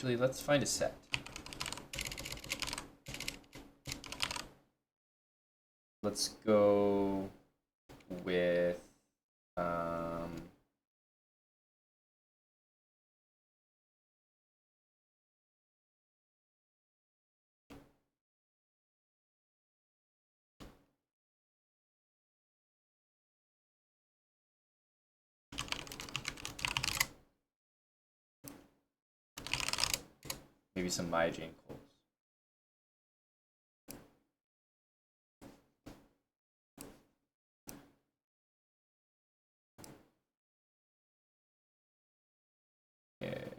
Actually, let's find a set. Let's go with maybe some My Jane Coles. Okay.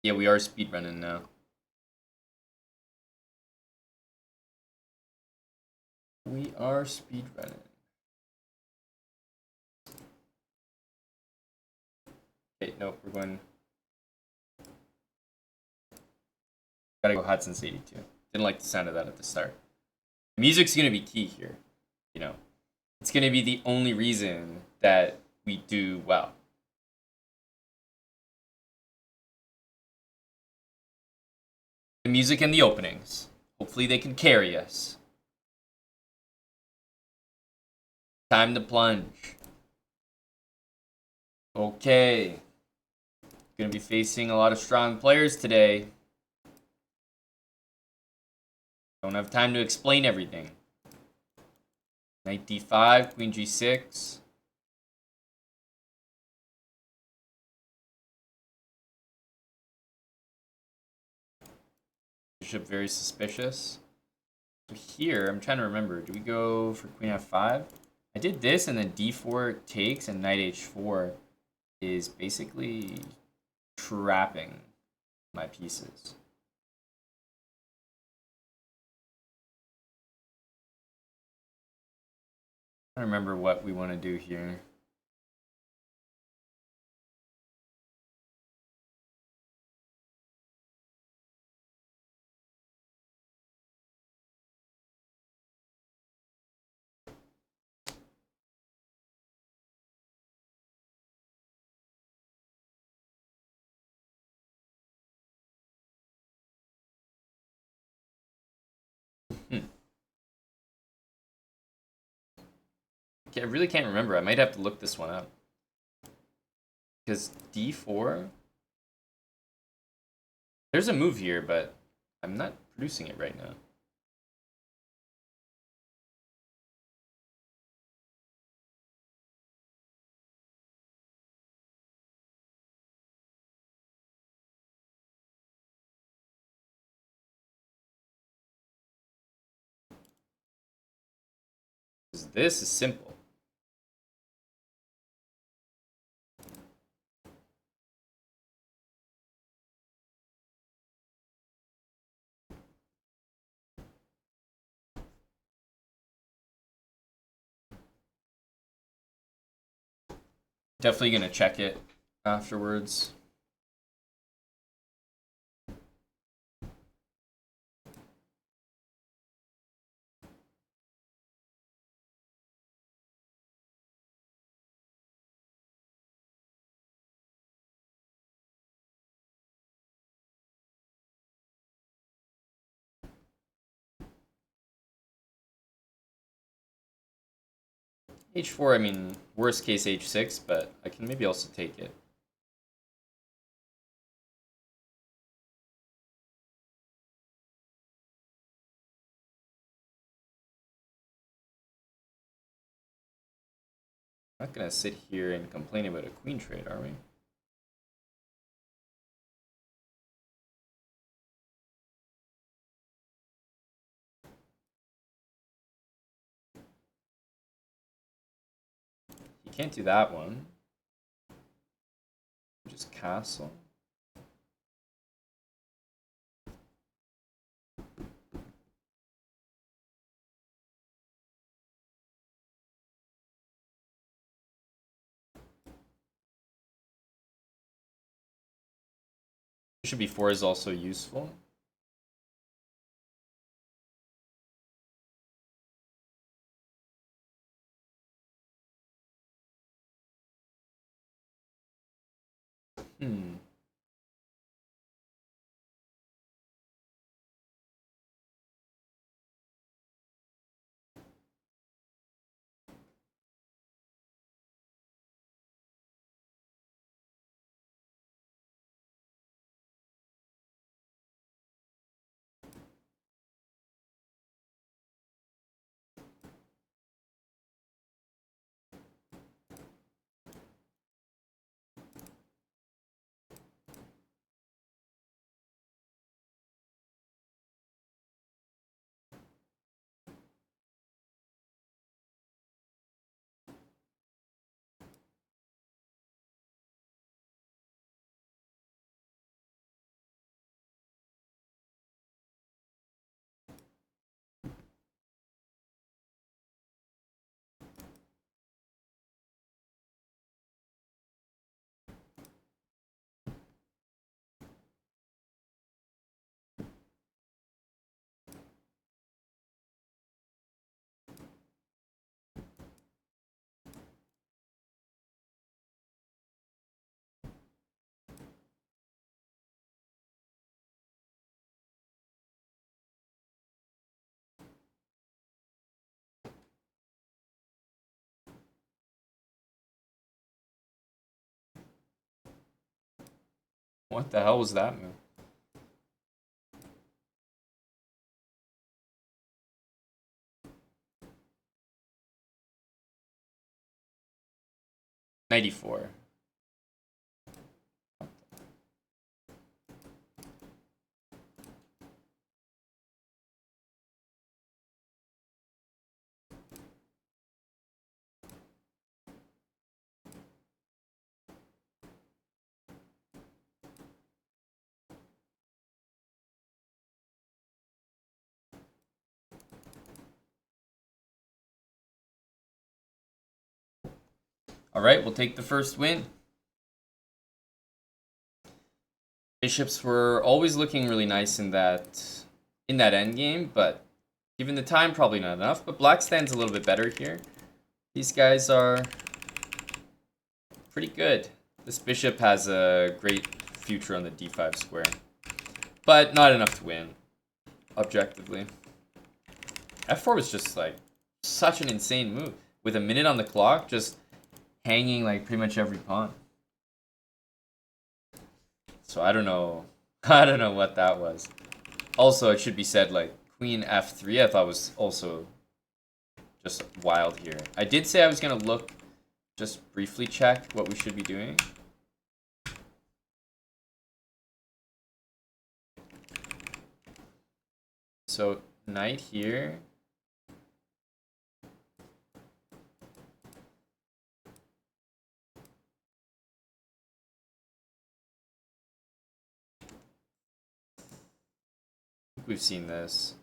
Yeah, we are speedrunning now. We are speedrunning. Okay, nope, we're going. Gotta go Hudson's 82. Didn't like the sound of that at the start. Music's gonna be key here. You know, it's gonna be the only reason that we do well. The music and the openings. Hopefully they can carry us. Time to plunge. Okay. Gonna be facing a lot of strong players today. Don't have time to explain everything. Knight d5, queen g6. Bishop very suspicious. So here, I'm trying to remember. Do we go for queen f5? I did this and then d4 takes and knight h4 is basically trapping my pieces. I don't remember what we want to do here. I really can't remember. I might have to look this one up. Because d4... There's a move here, but I'm not producing it right now. This is simple. Definitely gonna check it afterwards. h4, I mean, worst case h6, but I can maybe also take it. I'm not gonna sit here and complain about a queen trade, are we? You can't do that one. just castle. Bishop b4 is also useful. What the hell was that move? '94. All right, we'll take the first win. Bishops were always looking really nice in that endgame, but given the time, probably not enough. But black stands a little bit better here. These guys are pretty good. This bishop has a great future on the d5 square, but not enough to win, objectively. f4 was just like such an insane move. With a minute on the clock, just hanging like pretty much every pawn. So I don't know. I don't know what that was. Also, it should be said, like, queen f3 I thought was also just wild here. I did say I was going to look, just briefly check what we should be doing. So, knight here. We've seen this.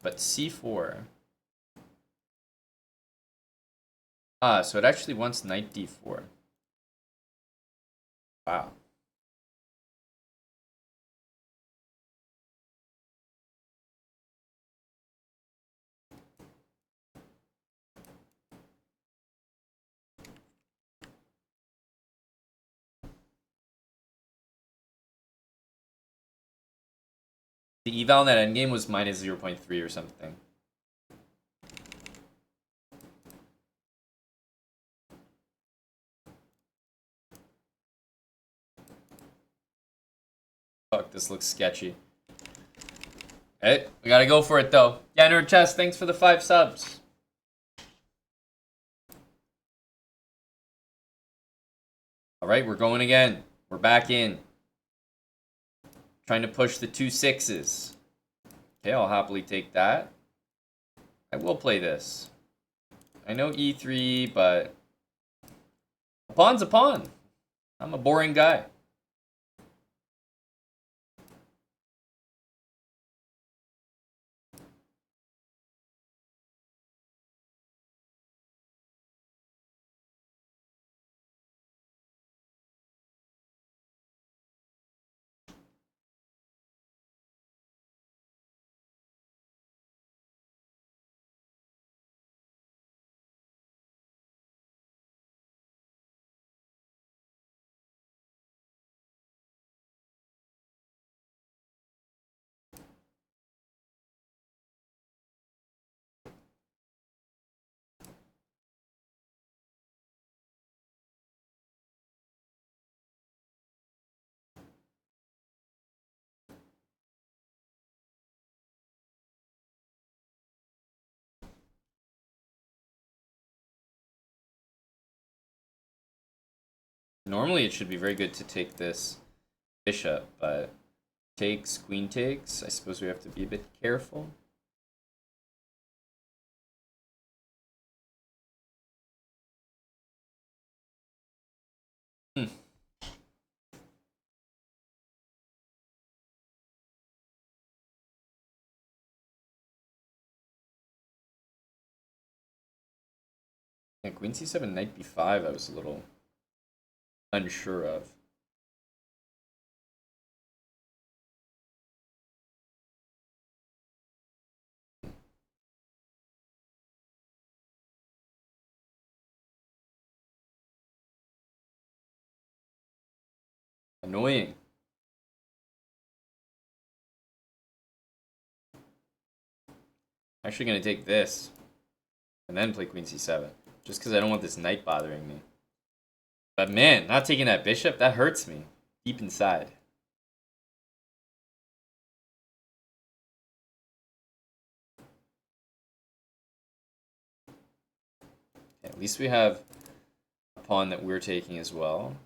But c4. Ah, so it actually wants knight d4. Wow. The eval in that endgame was minus 0.3 or something. Fuck, this looks sketchy. Hey, we gotta go for it though. Yanner Chess, thanks for the 5 subs. Alright, we're going again. We're back in. Trying to push the 2 6s. Okay, I'll happily take that. I will play this. I know e3, but I'll pawn's a pawn. I'm a boring guy. Normally it should be very good to take this bishop, but takes, queen takes. I suppose we have to be a bit careful. Hmm. Yeah, queen c7, knight b5, I was a little unsure of. Annoying. Actually gonna take this and then play queen c7, just because I don't want this knight bothering me. But man, not taking that bishop, that hurts me deep inside. Okay, at least we have a pawn that we're taking as well.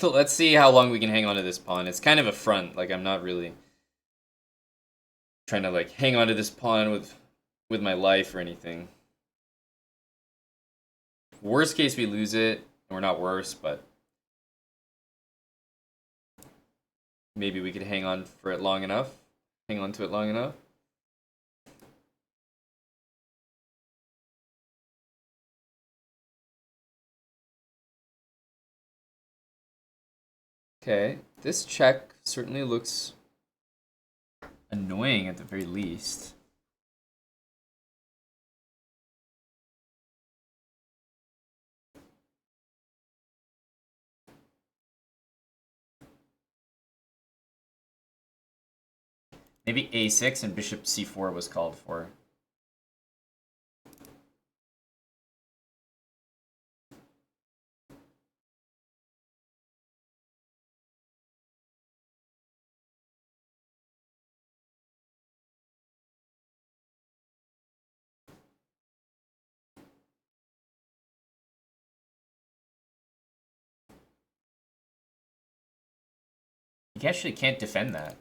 So let's see how long we can hang on to this pawn. It's kind of a front. Like, I'm not really trying to like hang on to this pawn with my life or anything. Worst case, we lose it. We're not worse, but maybe we could hang on for it long enough. Hang on to it long enough. Okay, this check certainly looks annoying at the very least. Maybe a6 and bishop c4 was called for. You actually can't defend that.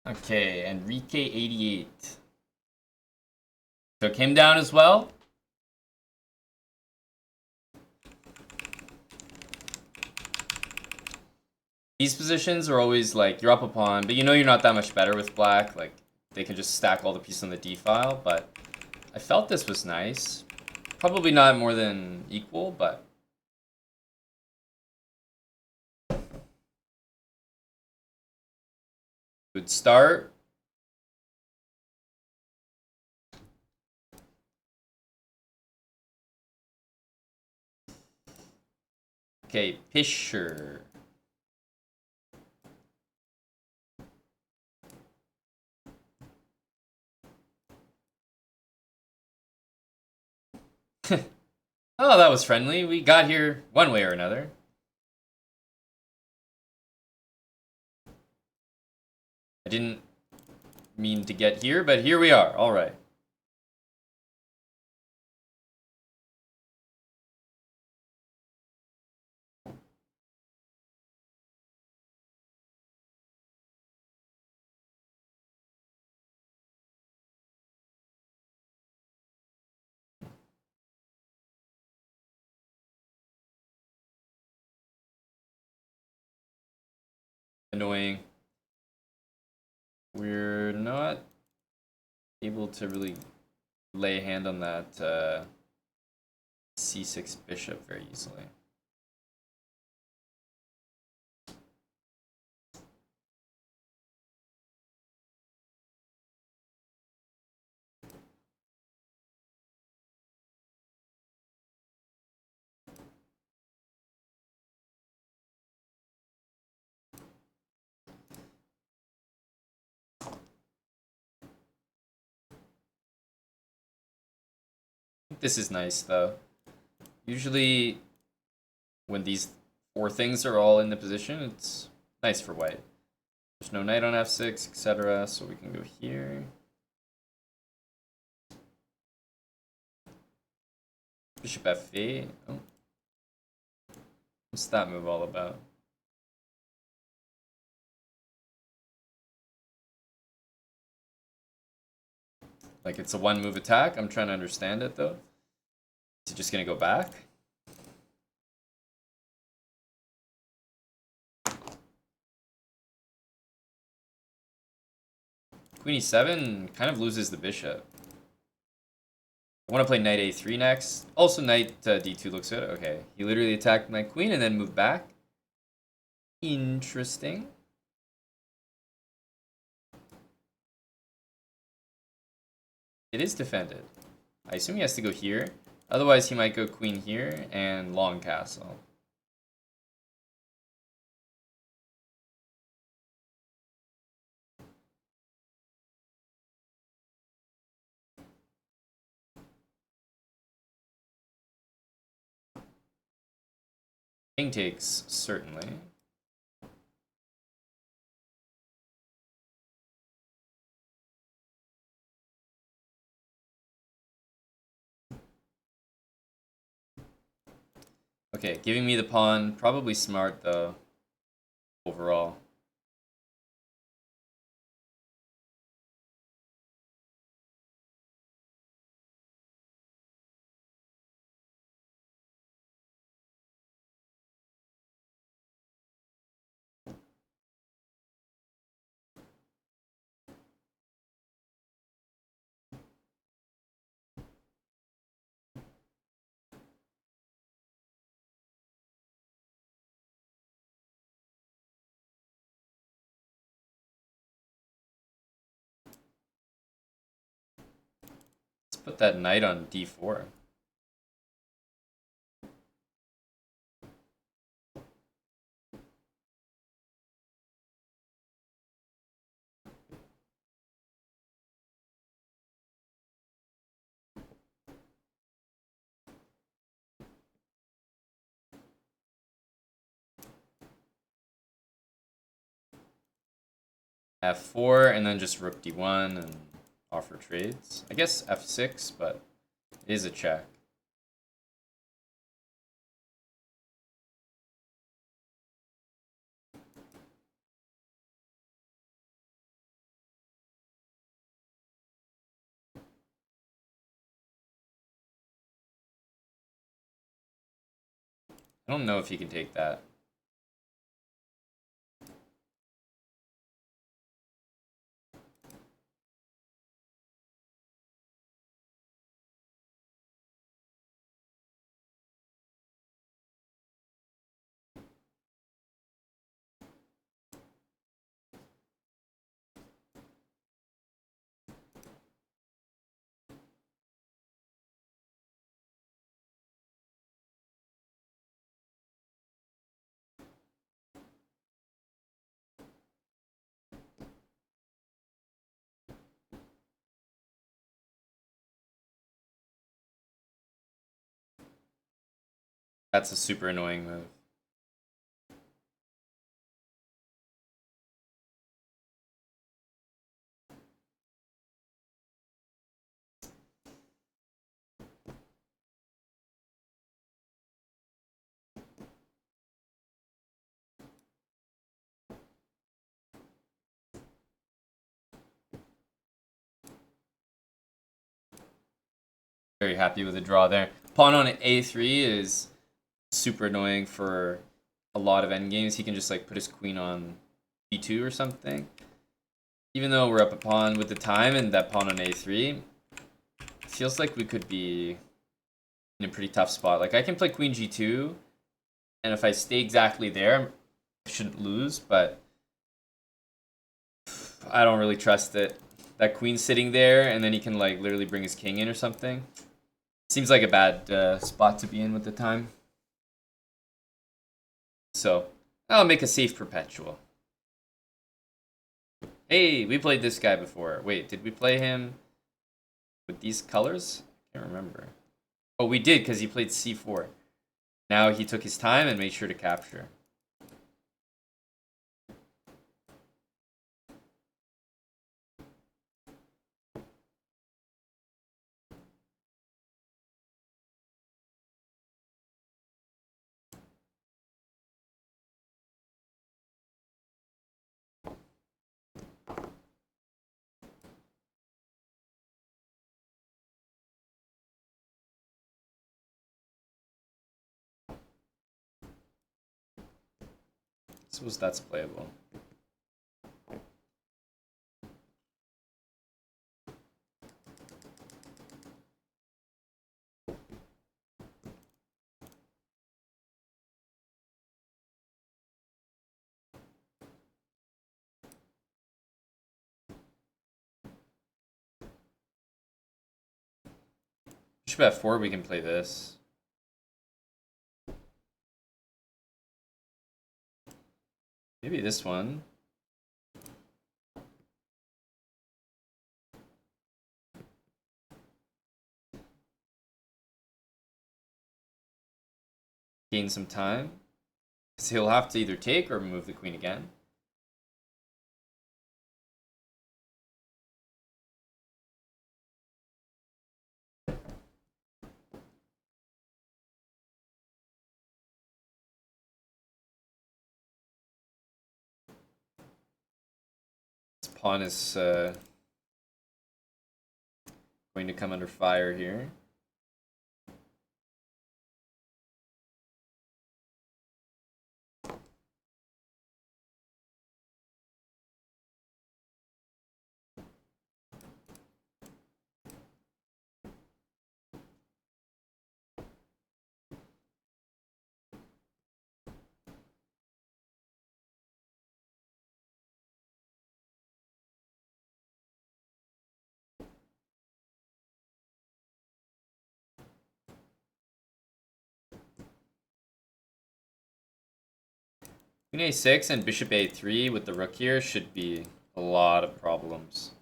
Okay, Enrique 88. Took him down as well. These positions are always like, you're up a pawn, but you know you're not that much better with black. Like, they can just stack all the pieces on the d file, but I felt this was nice. Probably not more than equal, but... Good start. Okay, Pisher. Oh, that was friendly. We got here one way or another. I didn't mean to get here, but here we are. All right. Annoying. We're not able to really lay a hand on that c6 bishop very easily. This is nice, though. Usually, when these four things are all in the position, it's nice for white. There's no knight on f6, etc., so we can go here. Bishop f8. Oh. What's that move all about? Like, it's a one-move attack? I'm trying to understand it, though. Is he just gonna go back? Queen e7 kind of loses the bishop. I want to play knight a3 next. Also, knight d2 looks good. Okay, he literally attacked my queen and then moved back. Interesting. It is defended. I assume he has to go here. Otherwise, he might go queen here and long castle. King takes, certainly. Okay, giving me the pawn, probably smart though, overall. Let's put that knight on d4. F4, and then just rook d1 and offer trades. I guess f6, but it is a check. I don't know if he can take that. That's a super annoying move. Very happy with the draw there. Pawn on a3 is super annoying for a lot of endgames. He can just like put his queen on b2 or something. Even though we're up a pawn with the time and that pawn on a3, feels like we could be in a pretty tough spot. Like I can play queen g2, and if I stay exactly there, I shouldn't lose, but I don't really trust it. That queen's sitting there, and then he can like literally bring his king in or something. Seems like a bad spot to be in with the time. So I'll make a safe perpetual. Hey, we played this guy before. Wait, did we play him with these colors? I can't remember. Oh, we did, because he played c4. Now he took his time and made sure to capture. Suppose that's playable. Bishop f4, we can play this. Maybe this one. Gain some time. Because he'll have to either take or move the queen again. This pawn is going to come under fire here. Queen a6 and bishop a3 with the rook here should be a lot of problems.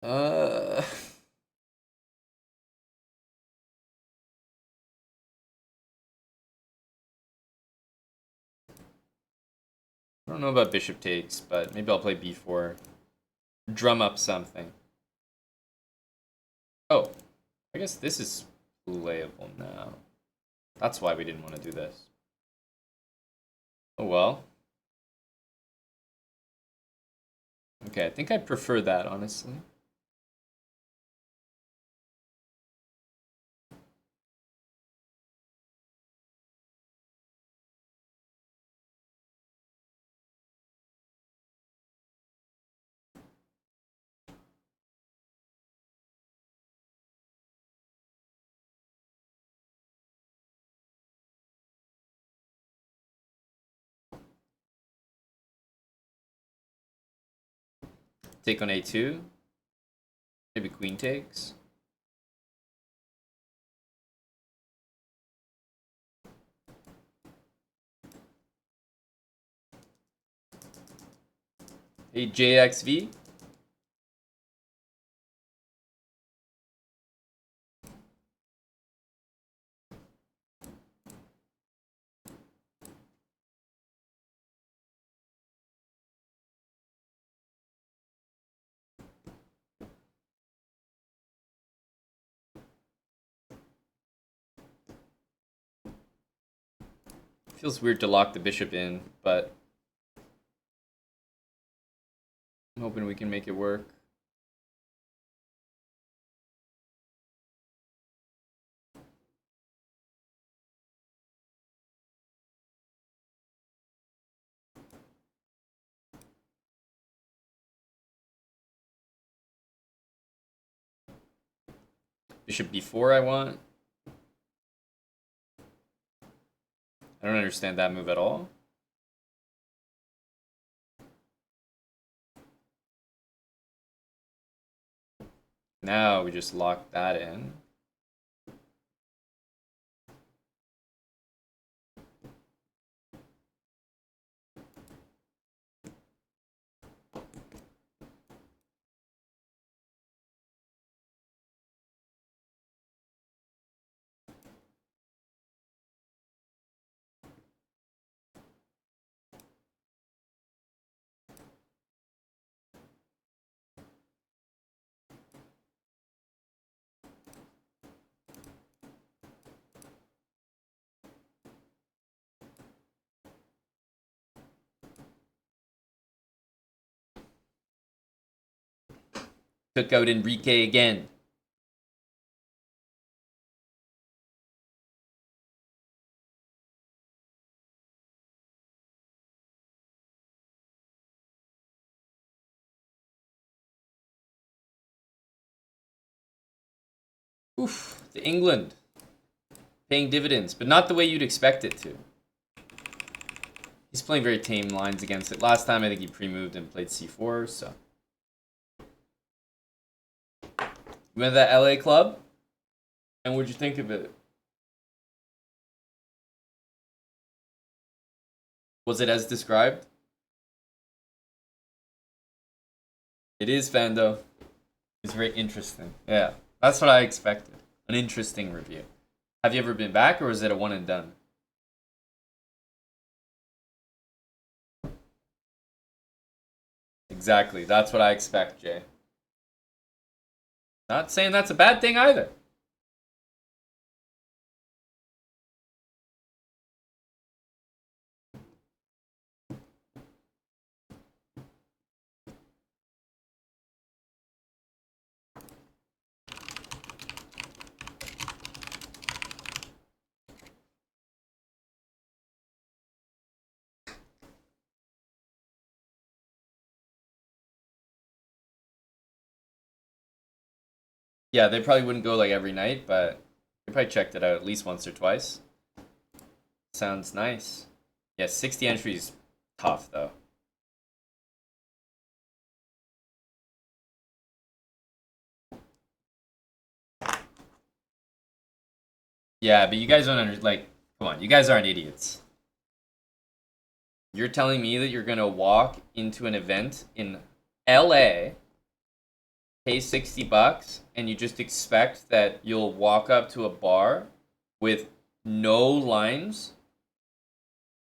Uh, I don't know about bishop takes, but maybe I'll play b4. Drum up something. Oh, I guess this is playable now. That's why we didn't want to do this. Oh well. Okay, I think I prefer that, honestly. Take on a2. Maybe queen takes. A JXV. Feels weird to lock the bishop in, but I'm hoping we can make it work. Bishop b4 I want. I don't understand that move at all. Now we just lock that in. Took out Enrique again. Oof, to England. Paying dividends, but not the way you'd expect it to. He's playing very tame lines against it. Last time I think he pre-moved and played c4, so. You went to that LA club? And what'd you think of it? Was it as described? It is, Fando. It's very interesting. Yeah, that's what I expected. An interesting review. Have you ever been back, or was it a one and done? Exactly. That's what I expect, Jay. Not saying that's a bad thing either. Yeah, they probably wouldn't go like every night, but they probably checked it out at least once or twice. Sounds nice. Yeah, 60 entries, tough though. Yeah, but you guys don't come on, you guys aren't idiots. You're telling me that you're gonna walk into an event in LA, pay $60, and you just expect that you'll walk up to a bar with no lines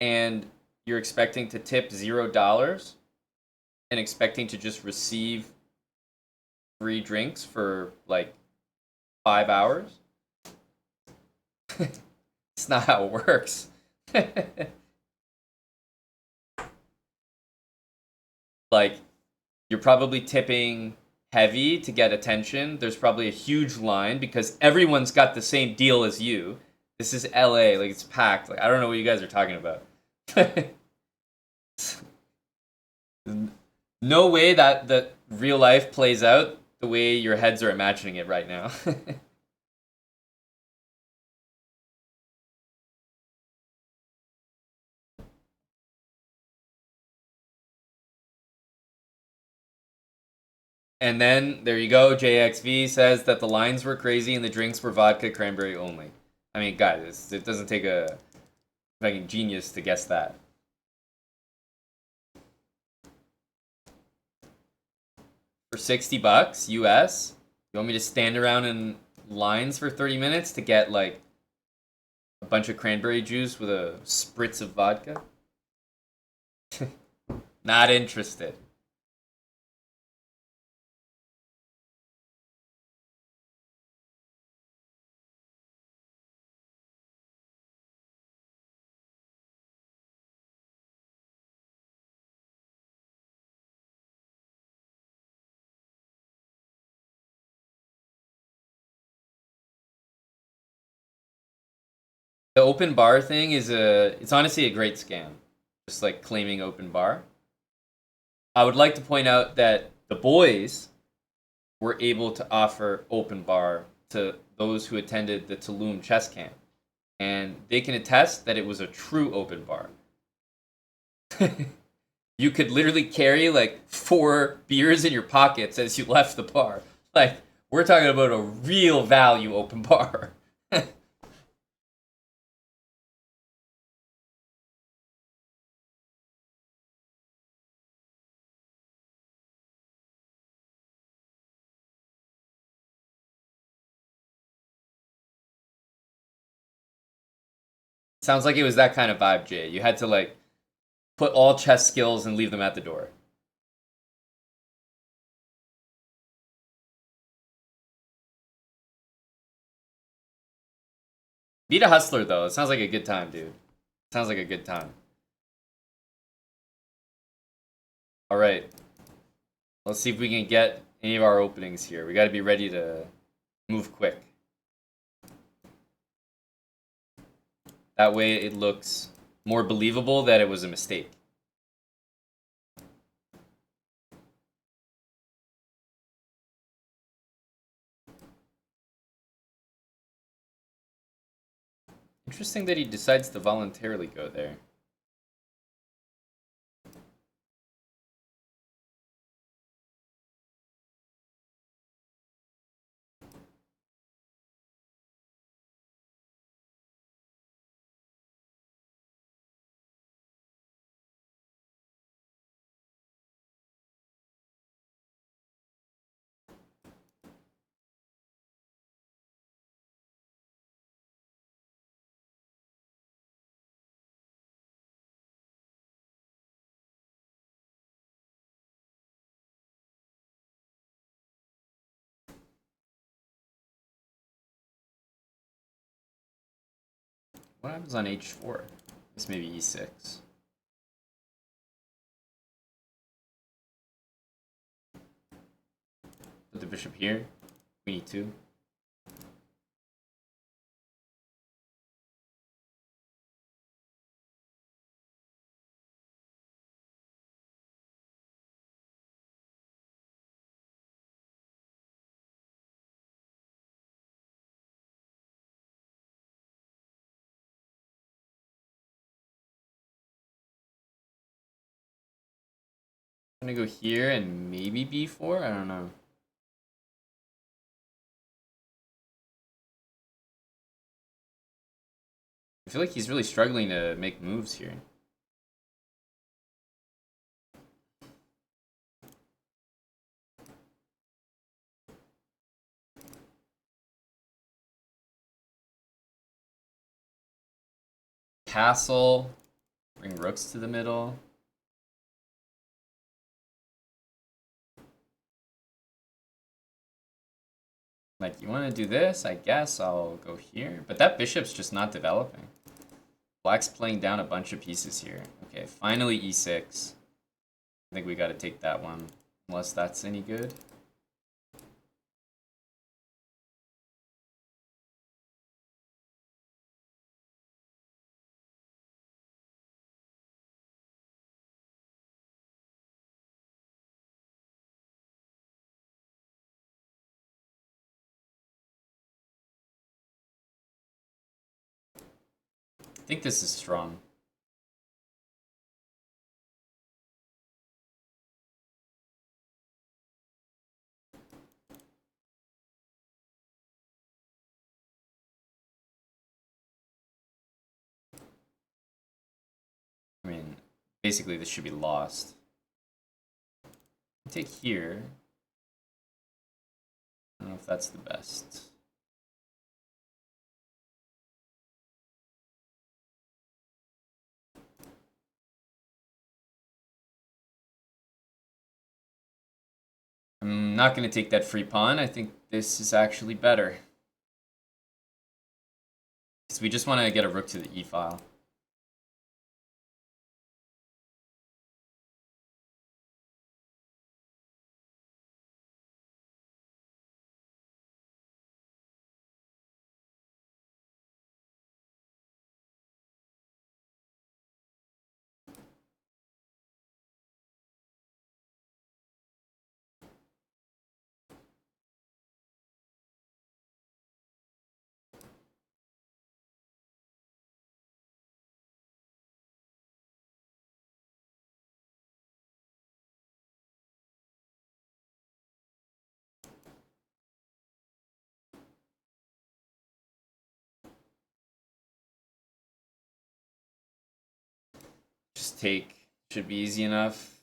and you're expecting to tip $0 and expecting to just receive free drinks for like 5 hours. It's not how it works. Like, you're probably tipping heavy to get attention. There's probably a huge line because everyone's got the same deal as you. This is LA, like it's packed. Like I don't know what you guys are talking about. No way that real life plays out the way your heads are imagining it right now. And then there you go. JXV says that the lines were crazy and the drinks were vodka cranberry only. I mean, guys, it doesn't take a fucking genius to guess that. For $60 US, you want me to stand around in lines for 30 minutes to get like a bunch of cranberry juice with a spritz of vodka? Not interested. The open bar thing it's honestly a great scam. Just like claiming open bar. I would like to point out that the boys were able to offer open bar to those who attended the Tulum chess camp. And they can attest that it was a true open bar. You could literally carry like 4 beers in your pockets as you left the bar. Like, we're talking about a real value open bar. Sounds like it was that kind of vibe, Jay. You had to like put all chess skills and leave them at the door. Beat a hustler though. It sounds like a good time, dude. Sounds like a good time. All right. Let's see if we can get any of our openings here. We got to be ready to move quick. That way it looks more believable that it was a mistake. Interesting that he decides to voluntarily go there. What happens on h4? This may be e6. Put the bishop here. Queen e2. I'm gonna go here and maybe b4. I don't know. I feel like he's really struggling to make moves here. Castle. Bring rooks to the middle. Like, you want to do this? I guess I'll go here. But that bishop's just not developing. Black's playing down a bunch of pieces here. Okay, finally e6. I think we got to take that one, unless that's any good. I think this is strong. I mean, basically this should be lost. Take here. I don't know if that's the best. I'm not going to take that free pawn. I think this is actually better. Because we just want to get a rook to the e-file. Just take. Should be easy enough.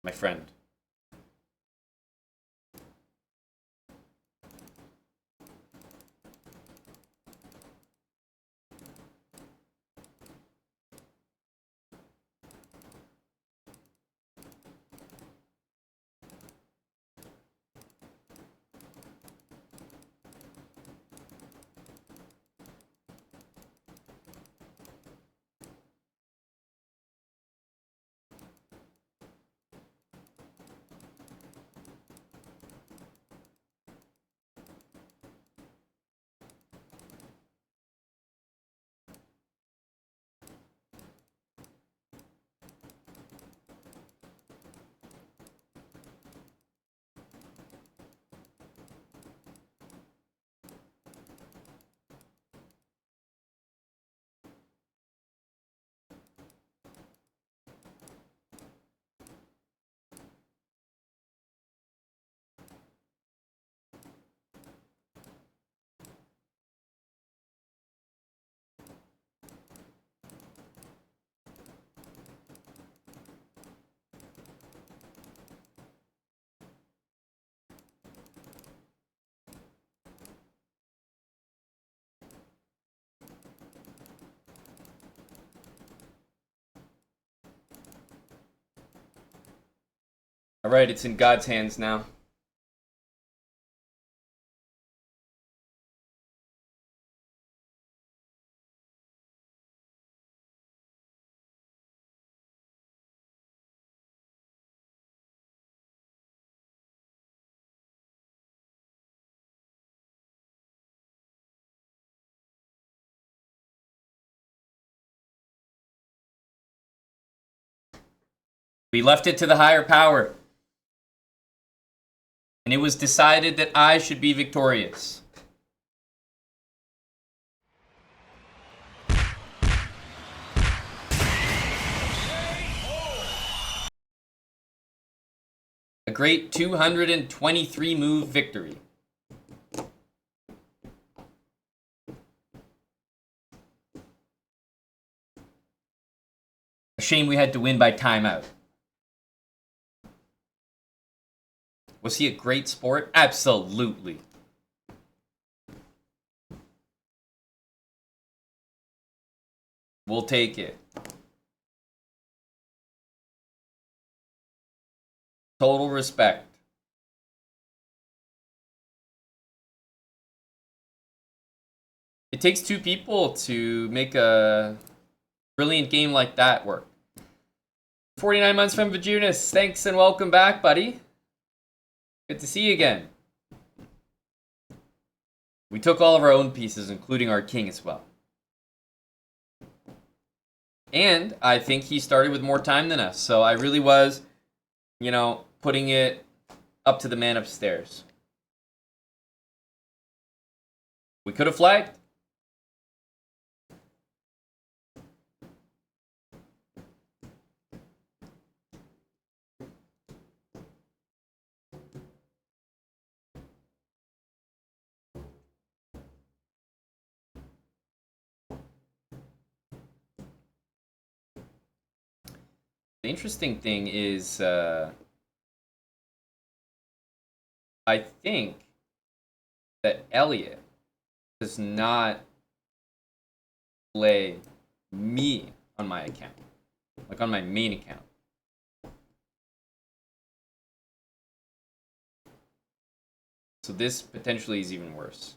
My friend. All right, it's in God's hands now. We left it to the higher power. And it was decided that I should be victorious. A great 223 move victory. A shame we had to win by timeout. Was he a great sport? Absolutely. We'll take it. Total respect. It takes two people to make a brilliant game like that work. 49 months from Vajunas. Thanks and welcome back, buddy. Good to see you again. We took all of our own pieces, including our king as well. And I think he started with more time than us. So I really was, putting it up to the man upstairs. We could have flagged. The interesting thing is, I think that Elliot does not play me on my account, like on my main account. So this potentially is even worse.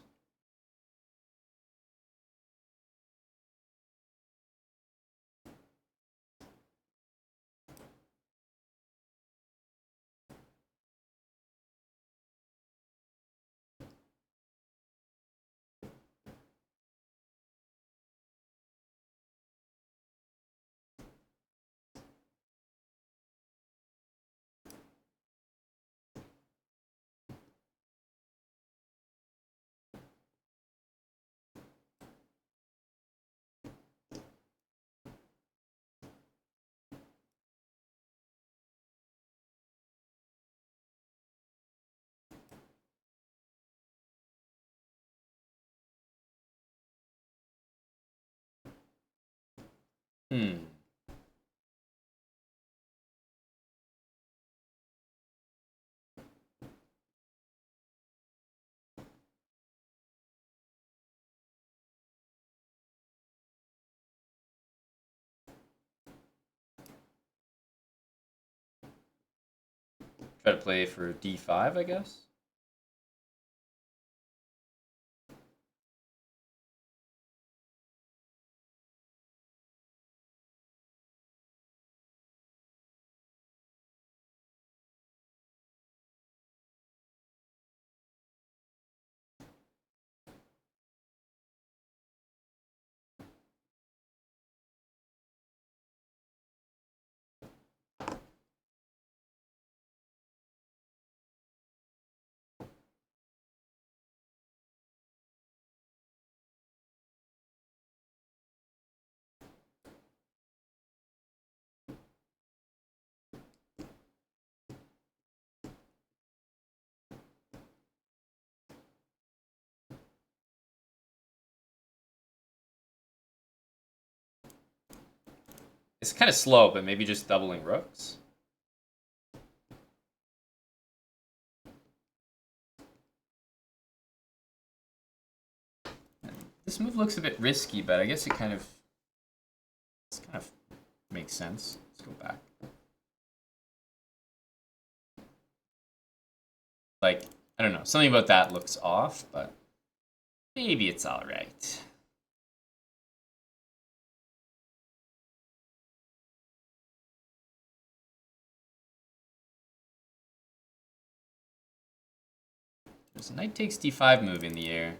Try to play for d5, I guess. It's kind of slow, but maybe just doubling rooks. This move looks a bit risky, but I guess it kind of makes sense. Let's go back. Like, I don't know. Something about that looks off, but maybe it's all right. There's a knight takes d5 move in the air.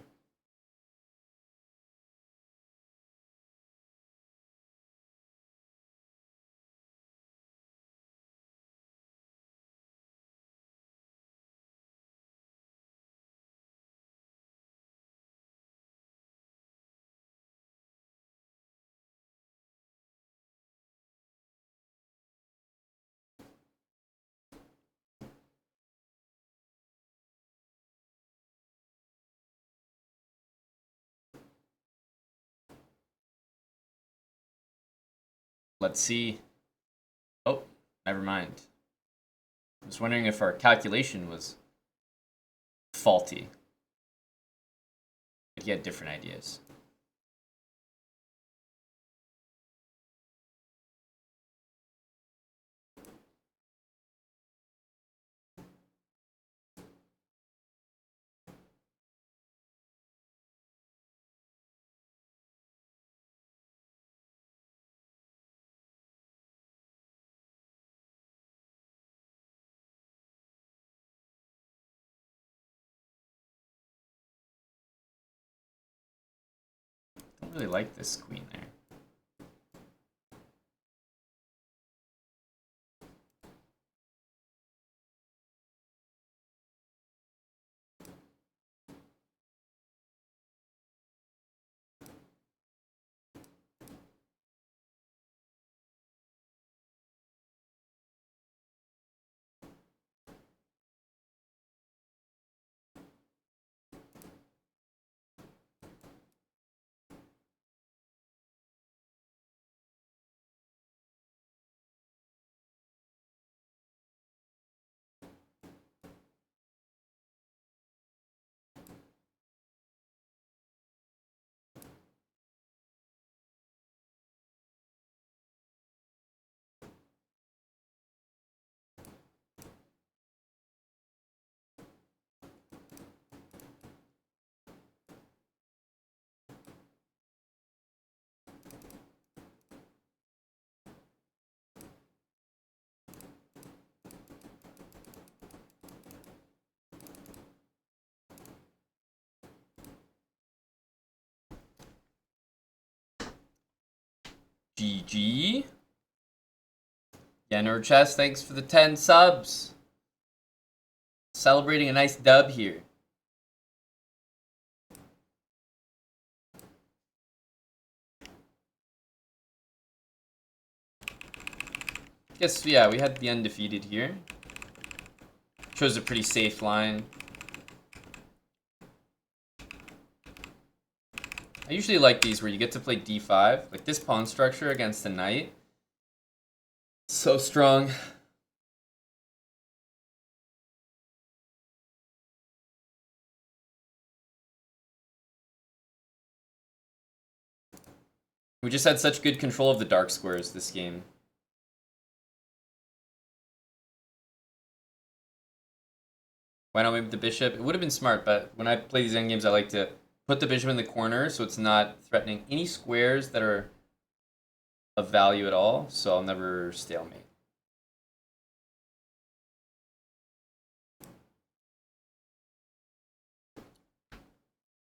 Let's see. Oh, never mind. I was wondering if our calculation was faulty. But he had different ideas. I don't really like this queen there. GG. Yeah, Chess, thanks for the 10 subs. Celebrating a nice dub here. Guess, yeah, we had the undefeated here. Chose a pretty safe line. I usually like these where you get to play d5. Like this pawn structure against the knight. So strong. We just had such good control of the dark squares this game. Why not with the bishop? It would have been smart, but when I play these endgames, I like to put the bishop in the corner so it's not threatening any squares that are of value at all, so I'll never stalemate.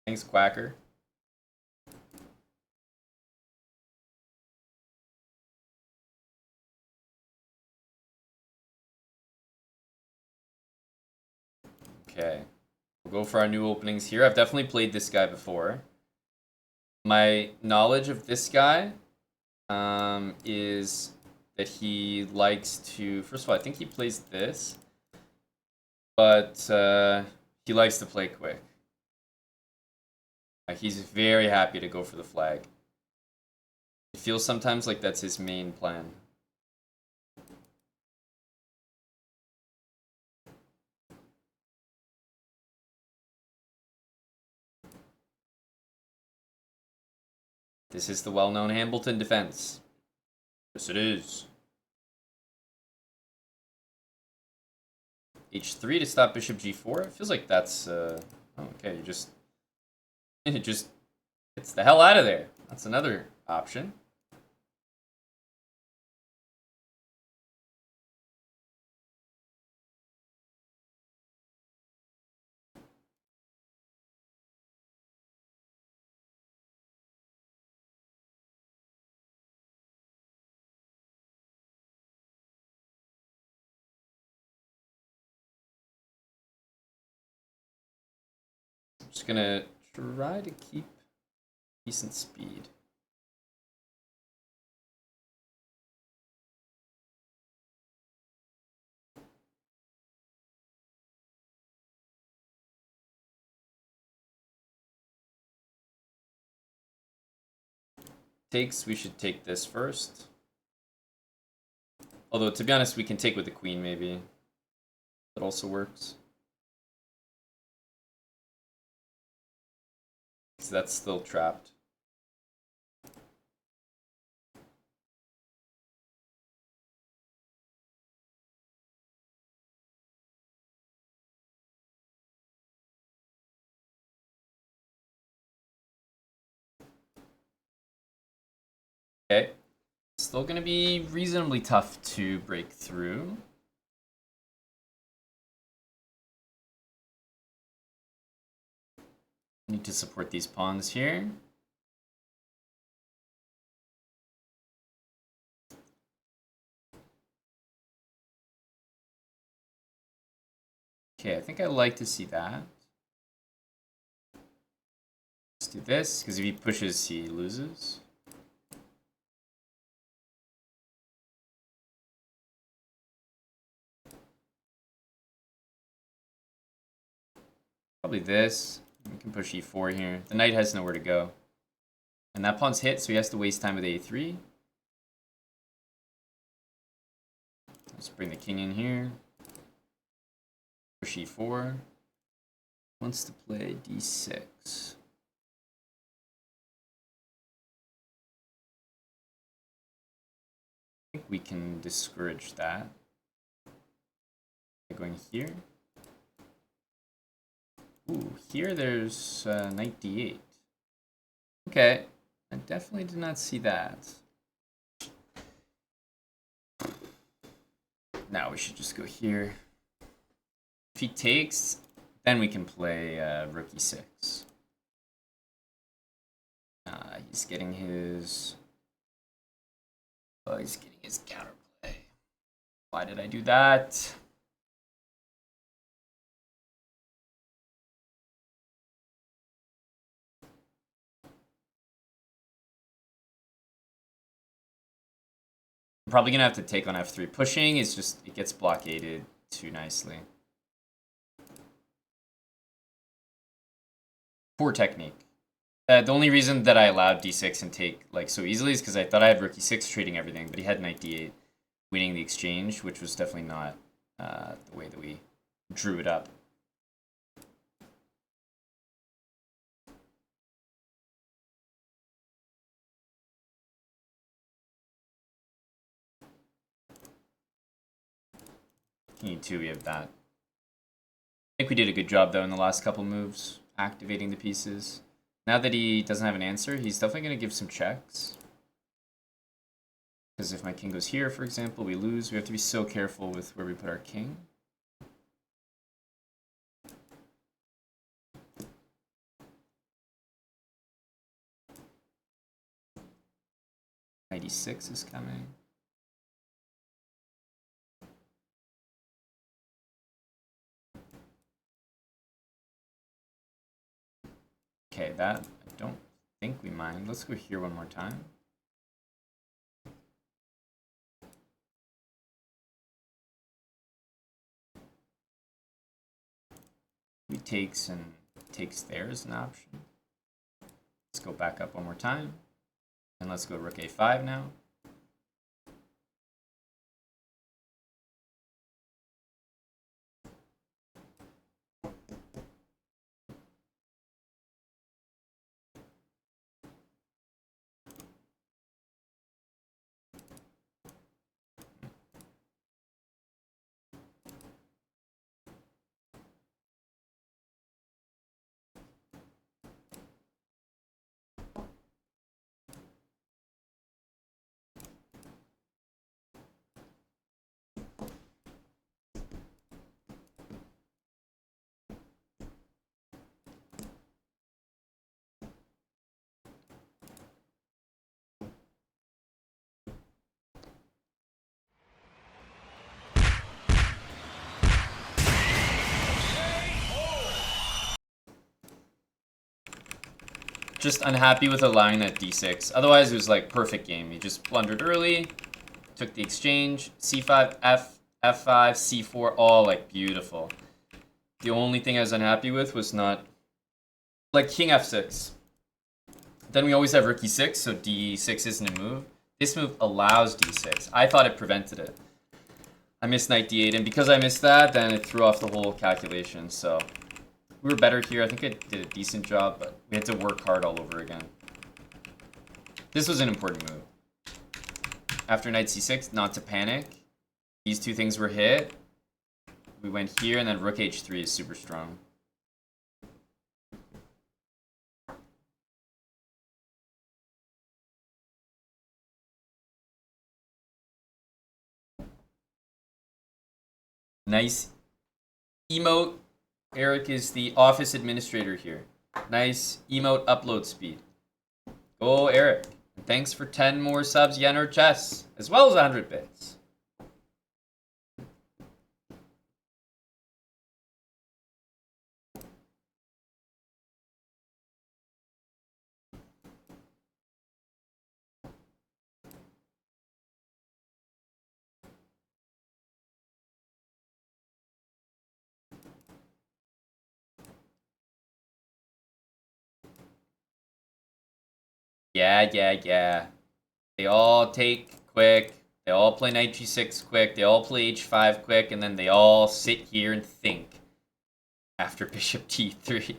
Thanks, Quacker. Okay. We'll go for our new openings here. I've definitely played this guy before. My knowledge of this guy is that he likes to... First of all, I think he plays this. But he likes to play quick. He's very happy to go for the flag. It feels sometimes like that's his main plan. This is the well-known Hambleton defense. Yes, it is. h3 to stop bishop g4. It feels like that's oh, okay. It just gets the hell out of there. That's another option. Just gonna try to keep decent speed. Takes, we should take this first. Although, to be honest, we can take with the queen, maybe. That also works. So that's still trapped. Okay. Still going to be reasonably tough to break through. Need to support these pawns here. Okay, I think I like to see that. Let's do this, because if he pushes, he loses. Probably this. We can push e4 here. The knight has nowhere to go. And that pawn's hit, so he has to waste time with a3. Let's bring the king in here. Push e4. Wants to play d6. I think we can discourage that. Going here. Ooh, here there's knight d8. Okay, I definitely did not see that. Now we should just go here. If he takes, then we can play rook e6. He's getting his... Oh, he's getting his counterplay. Why did I do that? I'm probably gonna have to take on f3. Pushing is just, it gets blockaded too nicely. Poor technique. The only reason that I allowed d6 and take like so easily is because I thought I had rook e6 trading everything, but he had knight d8 winning the exchange, which was definitely not the way that we drew it up. King e2, we have that. I think we did a good job though in the last couple moves, activating the pieces. Now that he doesn't have an answer, he's definitely going to give some checks. Because if my king goes here, for example, we lose. We have to be so careful with where we put our king. Knight e6 is coming. Okay, that I don't think we mind. Let's go here one more time. He takes and takes there as an option. Let's go back up one more time. And let's go rook a5 now. Just unhappy with allowing that d6. Otherwise, it was like perfect game. He just blundered early, took the exchange, c5, f5, c4, all like beautiful. The only thing I was unhappy with was not like king f6. Then we always have rook e6, so d6 isn't a move. This move allows d6. I thought it prevented it. I missed knight d8, and because I missed that, then it threw off the whole calculation, so... We were better here. I think I did a decent job, but we had to work hard all over again. This was an important move. After knight c6, not to panic. These two things were hit. We went here, and then rook h3 is super strong. Nice emote. Eric is the office administrator here. Nice emote upload speed. Go, Eric. And thanks for 10 more subs, yen or chess, as well as 100 bits. Yeah. They all take quick. They all play knight g6 quick. They all play h5 quick. And then they all sit here and think after bishop t3.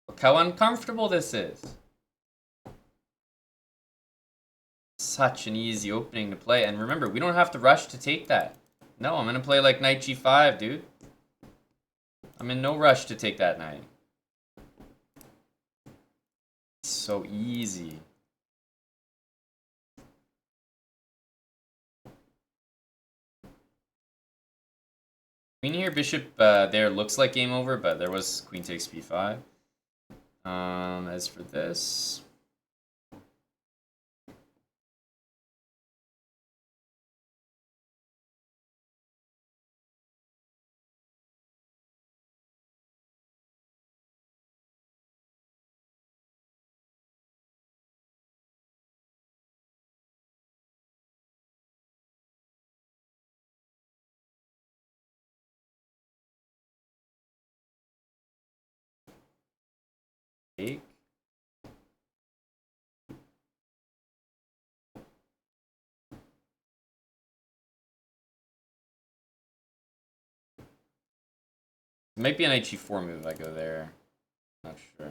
Look how uncomfortable this is. Such an easy opening to play. And remember, we don't have to rush to take that. No, I'm going to play like knight g5, dude. I'm in no rush to take that knight. It's so easy. Queen here, bishop there looks like game over, but there was queen takes b5. As for this... Take. It might be an knight g4 move if I go there. Not sure.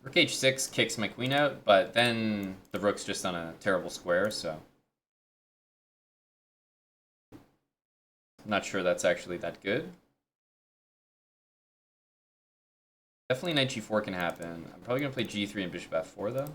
Rook h6 kicks my queen out, but then the rook's just on a terrible square, so... I'm not sure that's actually that good. Definitely knight g4 can happen. I'm probably going to play g3 and bishop f4, though.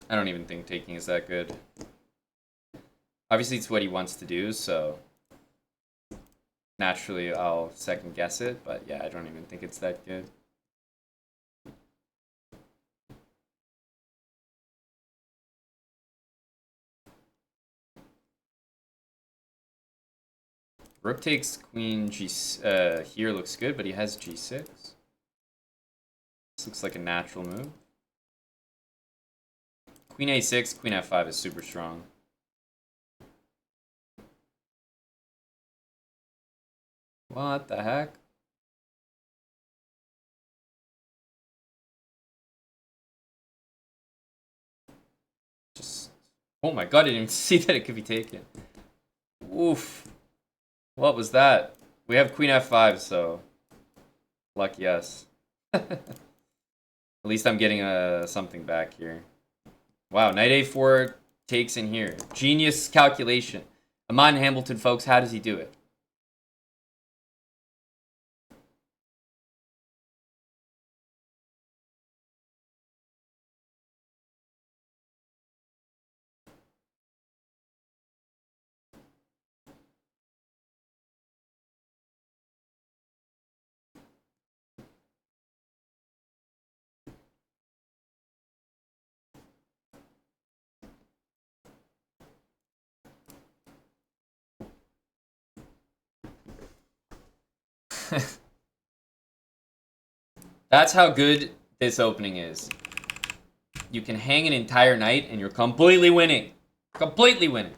I don't even think taking is that good. Obviously, it's what he wants to do, so... Naturally, I'll second guess it, but yeah, I don't even think it's that good. Rook takes queen g here looks good, but he has g6. This looks like a natural move. Queen a6, queen f5 is super strong. What the heck? Just, oh my god, I didn't even see that it could be taken. Oof. What was that? We have queen f5, so lucky us. At least I'm getting something back here. Wow, knight a4 takes in here. Genius calculation. Amon Hamilton, folks, how does he do it? That's how good this opening is. You can hang an entire night and you're completely winning. Completely winning.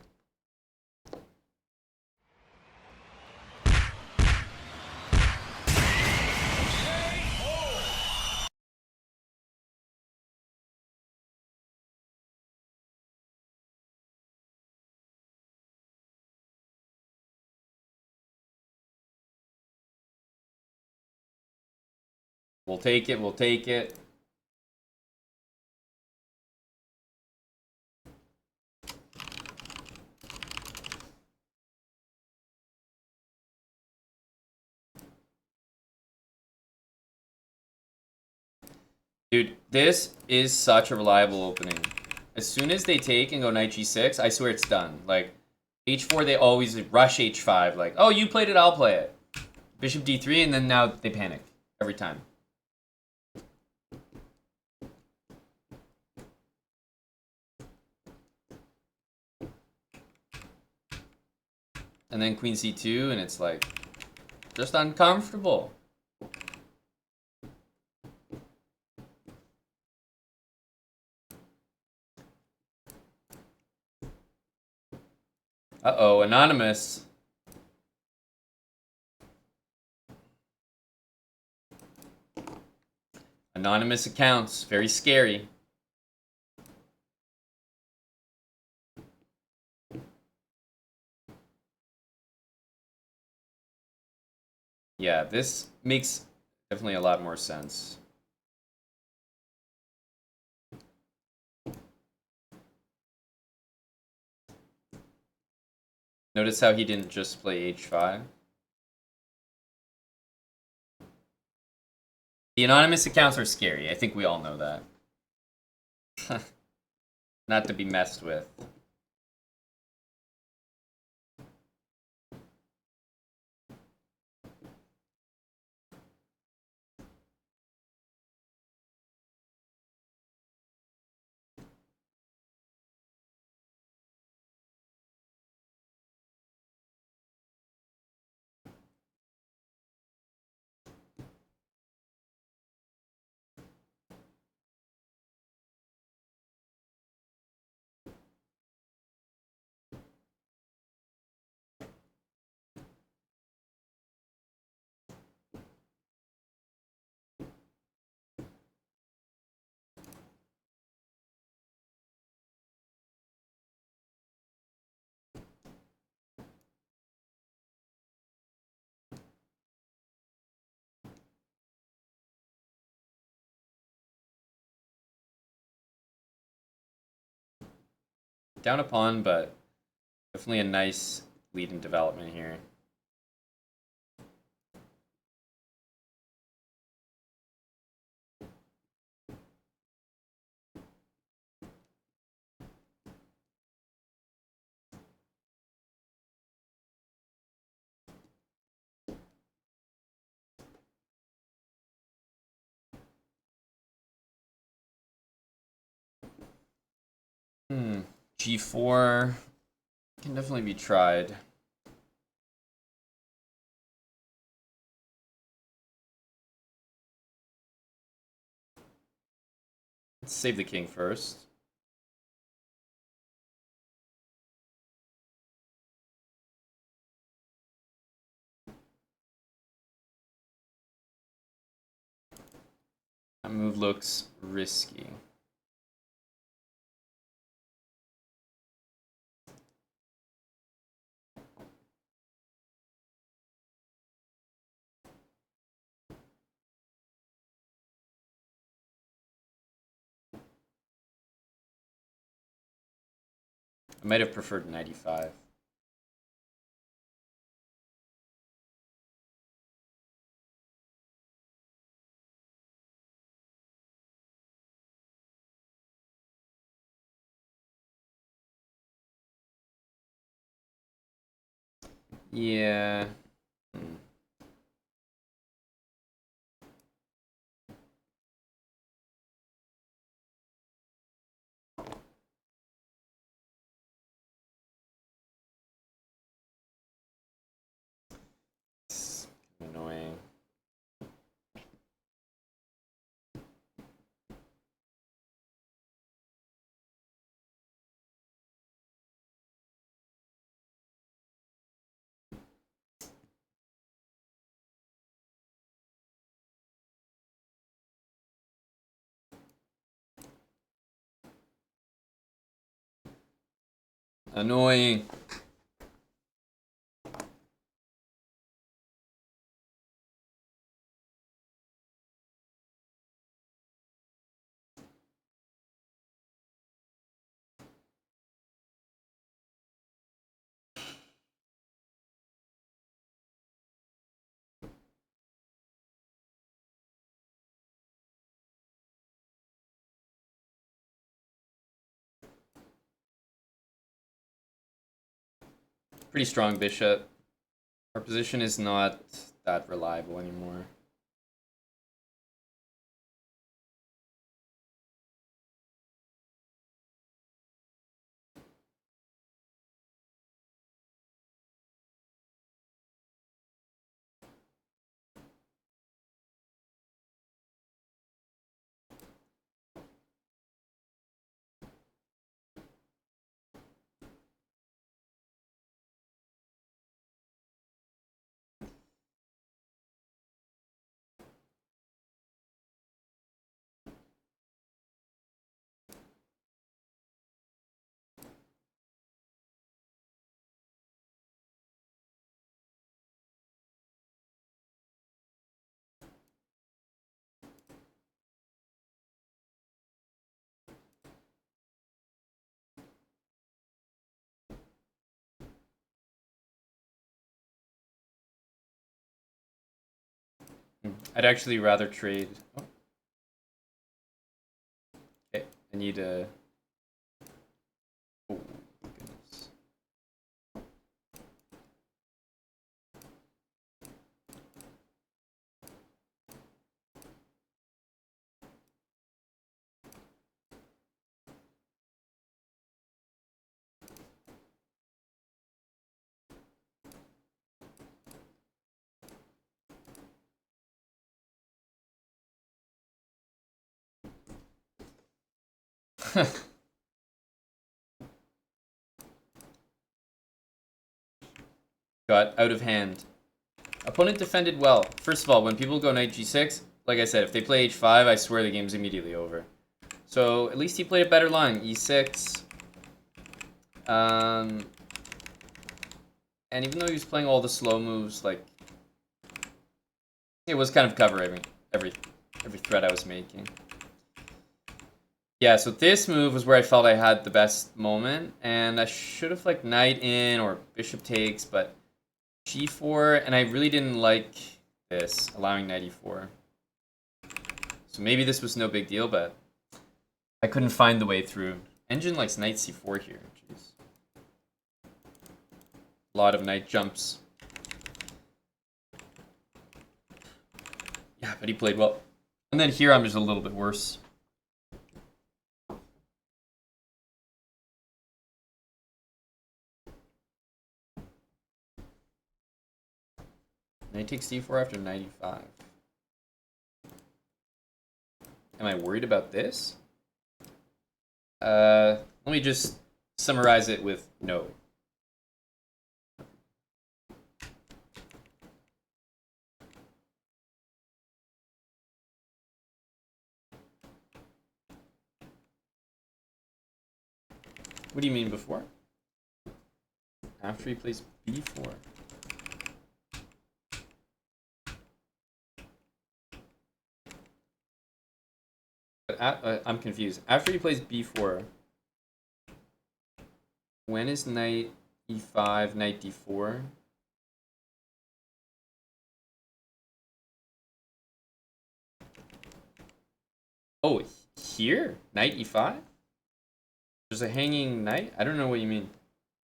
We'll take it, we'll take it. Dude, this is such a reliable opening. As soon as they take and go knight g6, I swear it's done. Like, h4, they always rush h5. Like, oh, you played it, I'll play it. Bishop d3, and then now they panic. Every time. And then queen c2, and it's like, just uncomfortable. Uh-oh, anonymous. Anonymous accounts, very scary. Yeah, this makes definitely a lot more sense. Notice how he didn't just play h5. The anonymous accounts are scary. I think we all know that. Not to be messed with. Down a pawn, but definitely a nice lead in development here. G4 can definitely be tried. Let's save the king first. That move looks risky. I might have preferred 95. Yeah. It's annoying. Annoying. Pretty strong bishop. Our position is not that reliable anymore. I'd actually rather trade. Oh. Okay, I need a. Oh, goodness. Got out of hand. Opponent defended well. First of all, when people go knight g6, like I said, if they play h5, I swear the game's immediately over. So at least he played a better line, e6. And even though he was playing all the slow moves, like it was kind of covering every threat I was making. Yeah, so this move was where I felt I had the best moment, and I should have like knight in or bishop takes, but g4, and I really didn't like this, allowing knight e4. So maybe this was no big deal, but I couldn't find the way through. Engine likes knight c4 here. Jeez. A lot of knight jumps. Yeah, but he played well. And then here I'm just a little bit worse. Knight takes d4 after 95. Am I worried about this? Let me just summarize it with no. What do you mean before? After he plays b4. I'm confused. After he plays b4, when is knight e5, knight d4? Oh, here? Knight e5? There's a hanging knight? I don't know what you mean.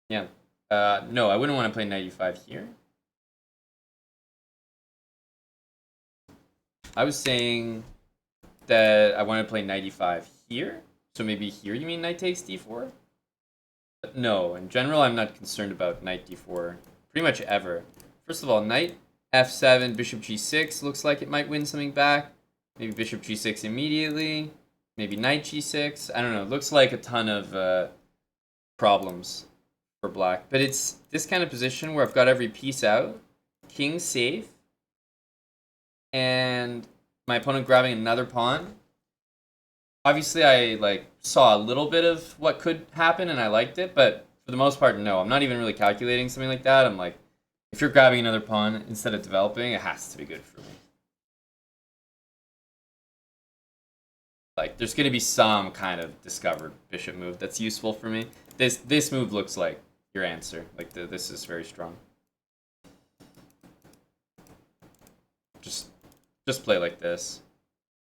Yeah. No, I wouldn't want to play knight e5 here. I was saying that I want to play knight e5 here. So maybe here you mean knight takes d4? But no, in general, I'm not concerned about knight d4 pretty much ever. First of all, knight f7, bishop g6 looks like it might win something back. Maybe bishop g6 immediately. Maybe knight g6. I don't know. It looks like a ton of problems for black. But it's this kind of position where I've got every piece out. King safe. And my opponent grabbing another pawn. Obviously, I saw a little bit of what could happen, and I liked it. But for the most part, no. I'm not even really calculating something like that. I'm like, if you're grabbing another pawn instead of developing, it has to be good for me. Like, there's going to be some kind of discovered bishop move that's useful for me. This move looks like your answer. Like, this is very strong. Just play like this.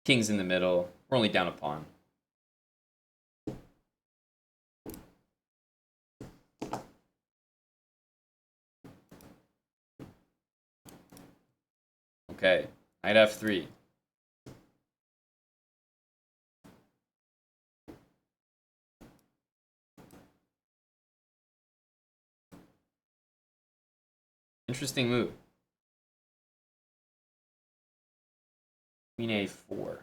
King's in the middle. We're only down a pawn. Okay, knight f3. Interesting move. Queen a4.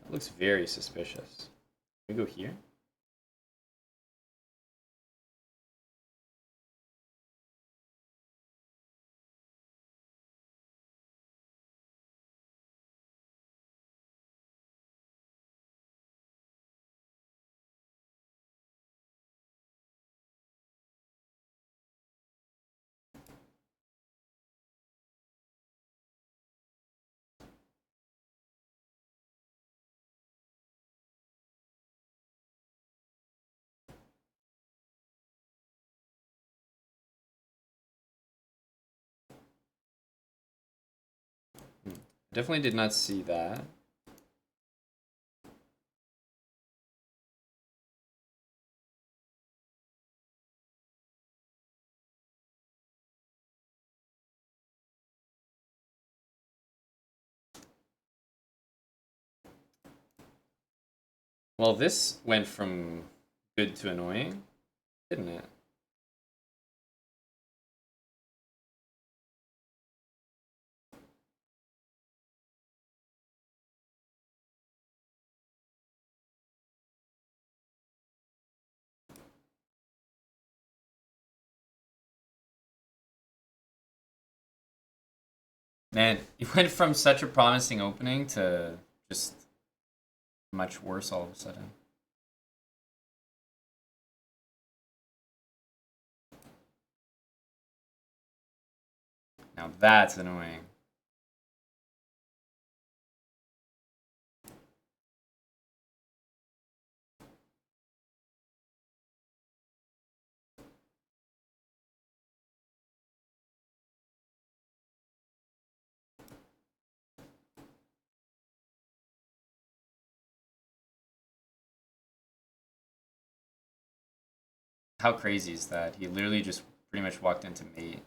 That looks very suspicious. Can we go here? Definitely did not see that. Well, this went from good to annoying, didn't it? Man, it went from such a promising opening to just much worse all of a sudden. Now that's annoying. How crazy is that? He literally just pretty much walked into mate.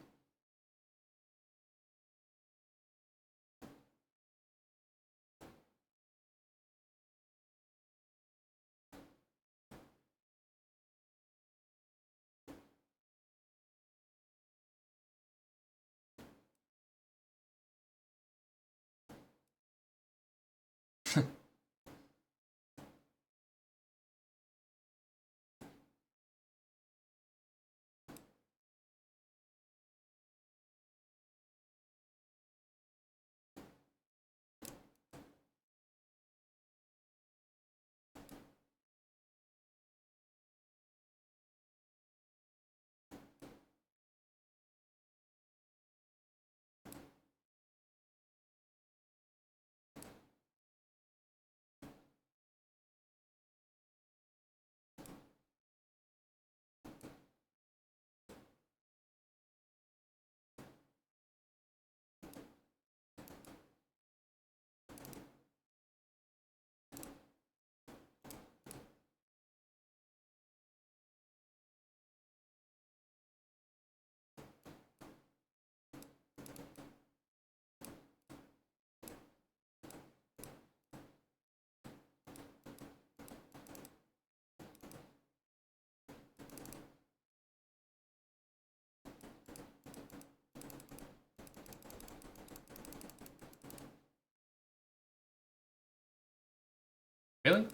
Really?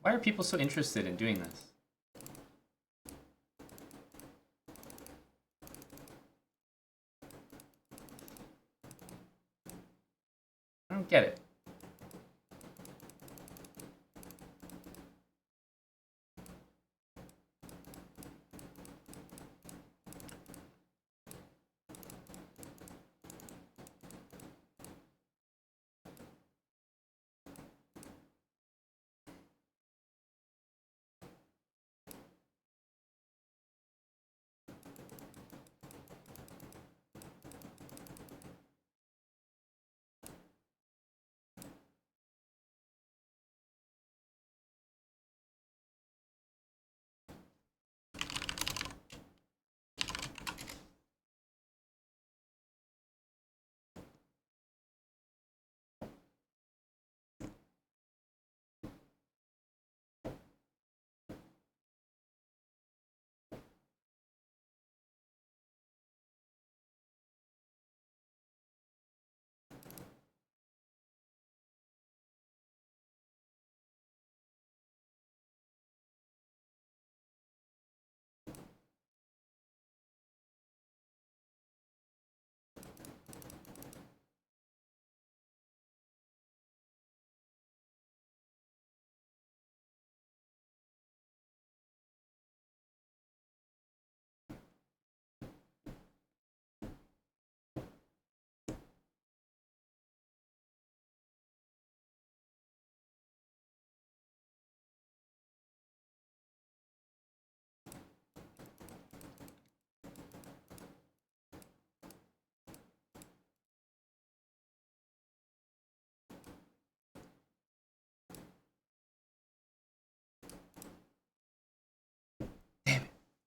Why are people so interested in doing this? I don't get it.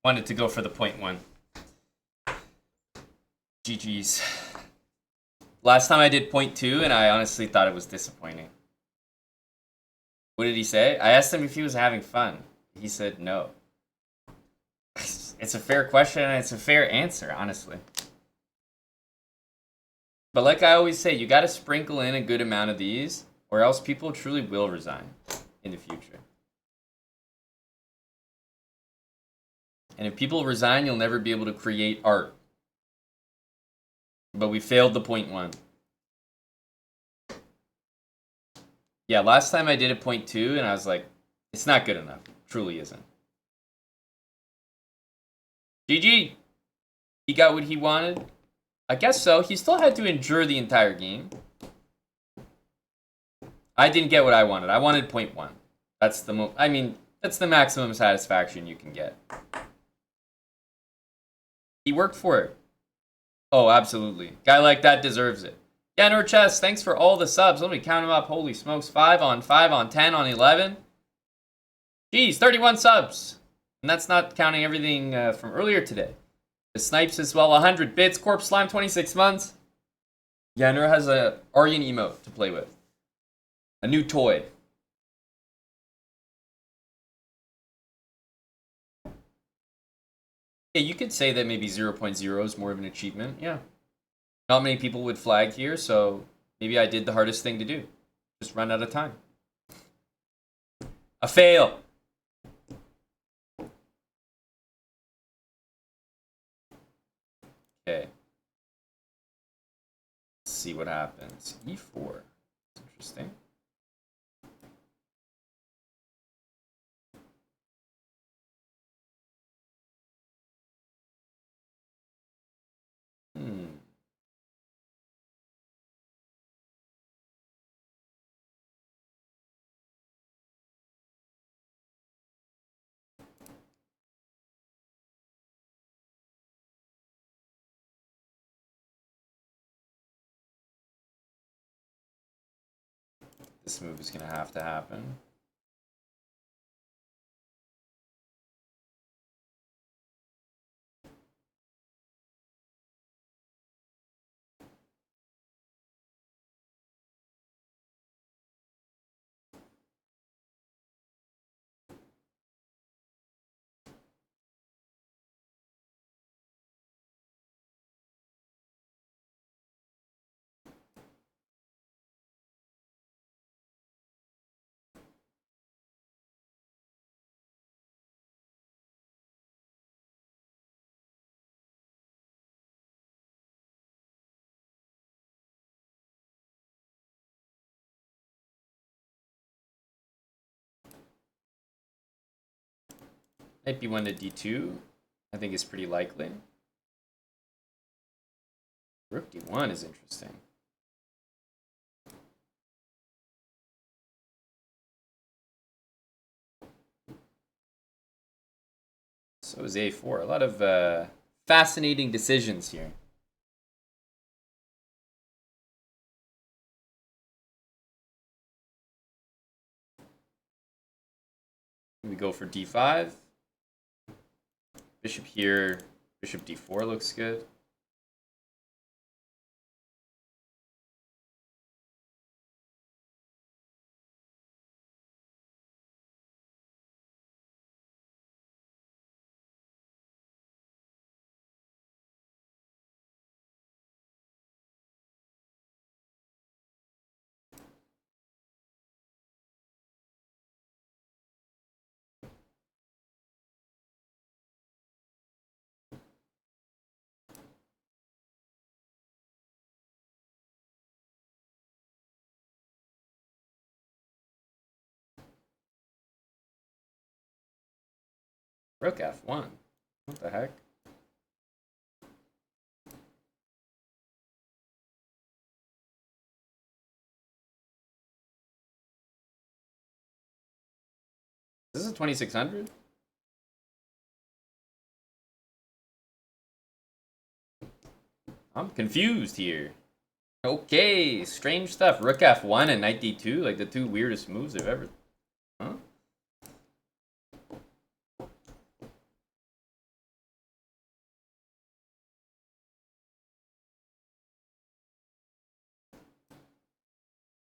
Wanted to go for the point one. GG's. Last time I did point two, and I honestly thought it was disappointing. What did he say? I asked him if he was having fun. He said no. It's a fair question, and it's a fair answer, honestly. But like I always say, you gotta sprinkle in a good amount of these, or else people truly will resign in the future. And if people resign, you'll never be able to create art. But we failed the point one. Yeah, last time I did a point two, and I was like, it's not good enough. It truly isn't. GG! He got what he wanted. I guess so. He still had to endure the entire game. I didn't get what I wanted. I wanted point one. That's the that's the maximum satisfaction you can get. He worked for it. Oh, absolutely. Guy like that deserves it. Ganor Chess, thanks for all the subs. Let me count them up. Holy smokes. 5 on 5 on 10 on 11. Jeez, 31 subs. And that's not counting everything from earlier today. The snipes as well, 100 bits. Corpse Slime, 26 months. Yenner has a Aryan emote to play with. A new toy. Yeah, you could say that maybe 0.0 is more of an achievement. Yeah. Not many people would flag here, so maybe I did the hardest thing to do. Just run out of time. A fail. Okay. Let's see what happens. E4. That's interesting. This move is going to have to happen. Knight b1 to d2, I think is pretty likely. Rook d1 is interesting. So is a4. A lot of fascinating decisions here. We go for d5. Bishop here. Bishop d4 looks good. Rook f1. What the heck? This is 2600? I'm confused here. Okay, strange stuff. Rook f1 and knight d2, like the two weirdest moves I've ever... Huh?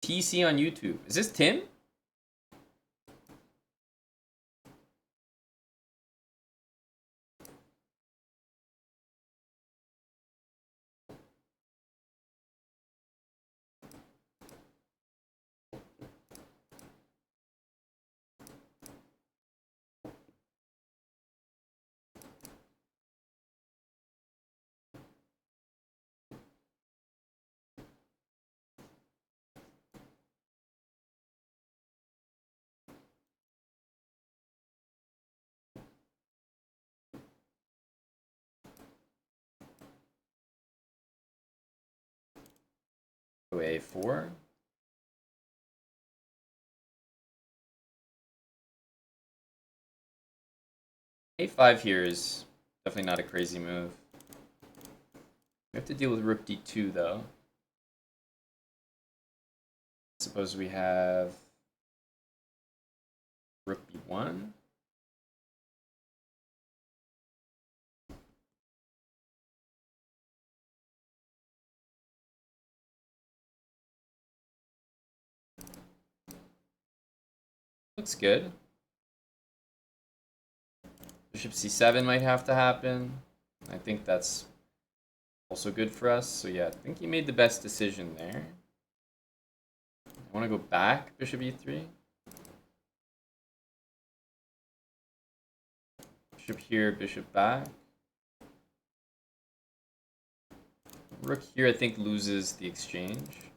TC on YouTube. Is this Tim? A4. A5 here is definitely not a crazy move. We have to deal with rook d2 though. Suppose we have rook b1. looks good. Bishop c7 might have to happen. I think that's also good for us. So yeah, I think he made the best decision there. I want to go back, bishop e3. Bishop here, bishop back. Rook here, I think, loses the exchange.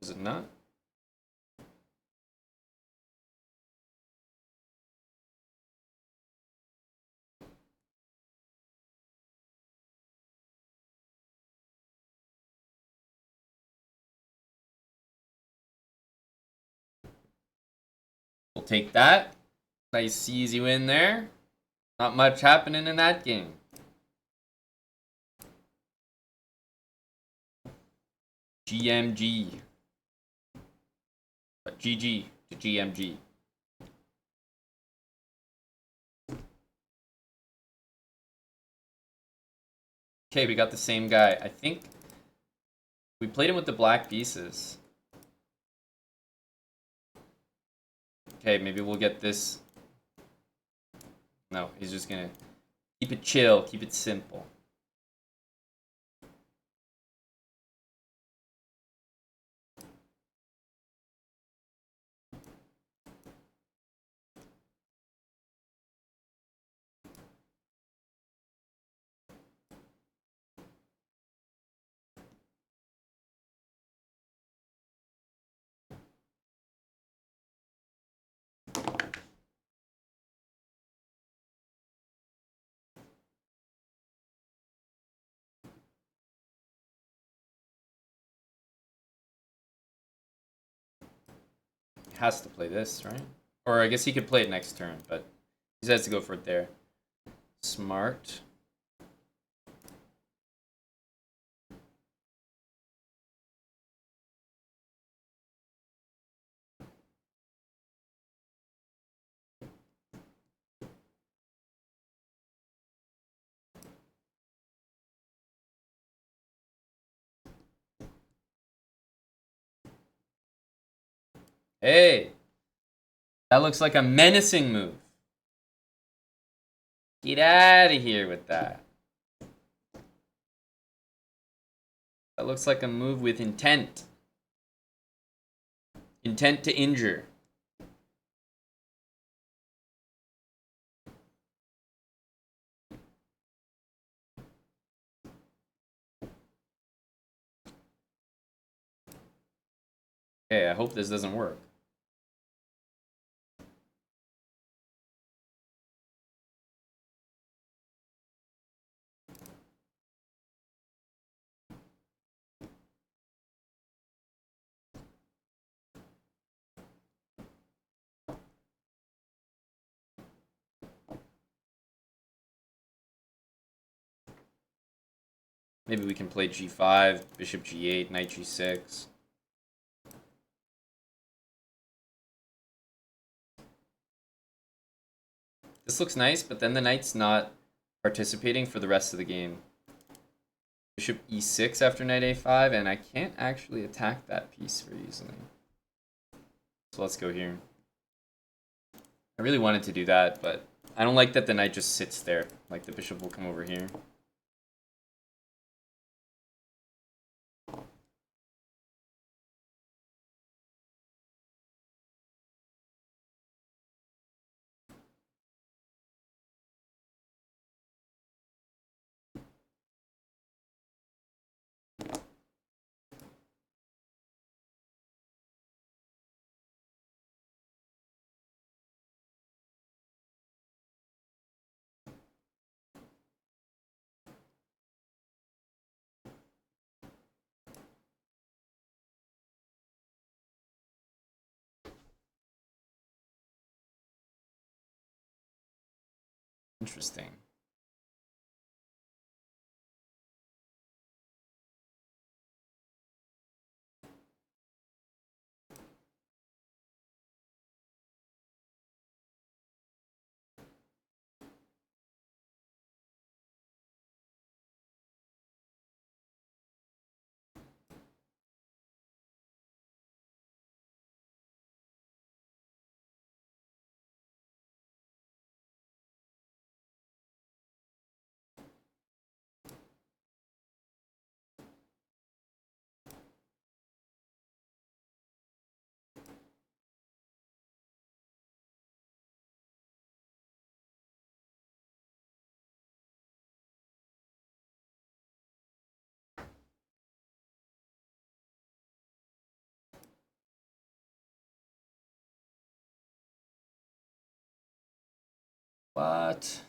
Does it not? We'll take that. Nice easy win there. Not much happening in that game. GMG. GG to GMG. Okay, we got the same guy. I think we played him with the black pieces. Okay, maybe we'll get this. No, he's just gonna keep it chill, keep it simple. Has to play this, right? Or I guess he could play it next turn, but he has to go for it there. Smart. Hey! That looks like a menacing move. Get out of here with that. That looks like a move with intent. Intent to injure. Okay, I hope this doesn't work. Maybe we can play g5, bishop g8, knight g6. This looks nice, but then the knight's not participating for the rest of the game. Bishop e6 after knight a5, and I can't actually attack that piece very easily. So let's go here. I really wanted to do that, but I don't like that the knight just sits there. Like the bishop will come over here. Interesting. What?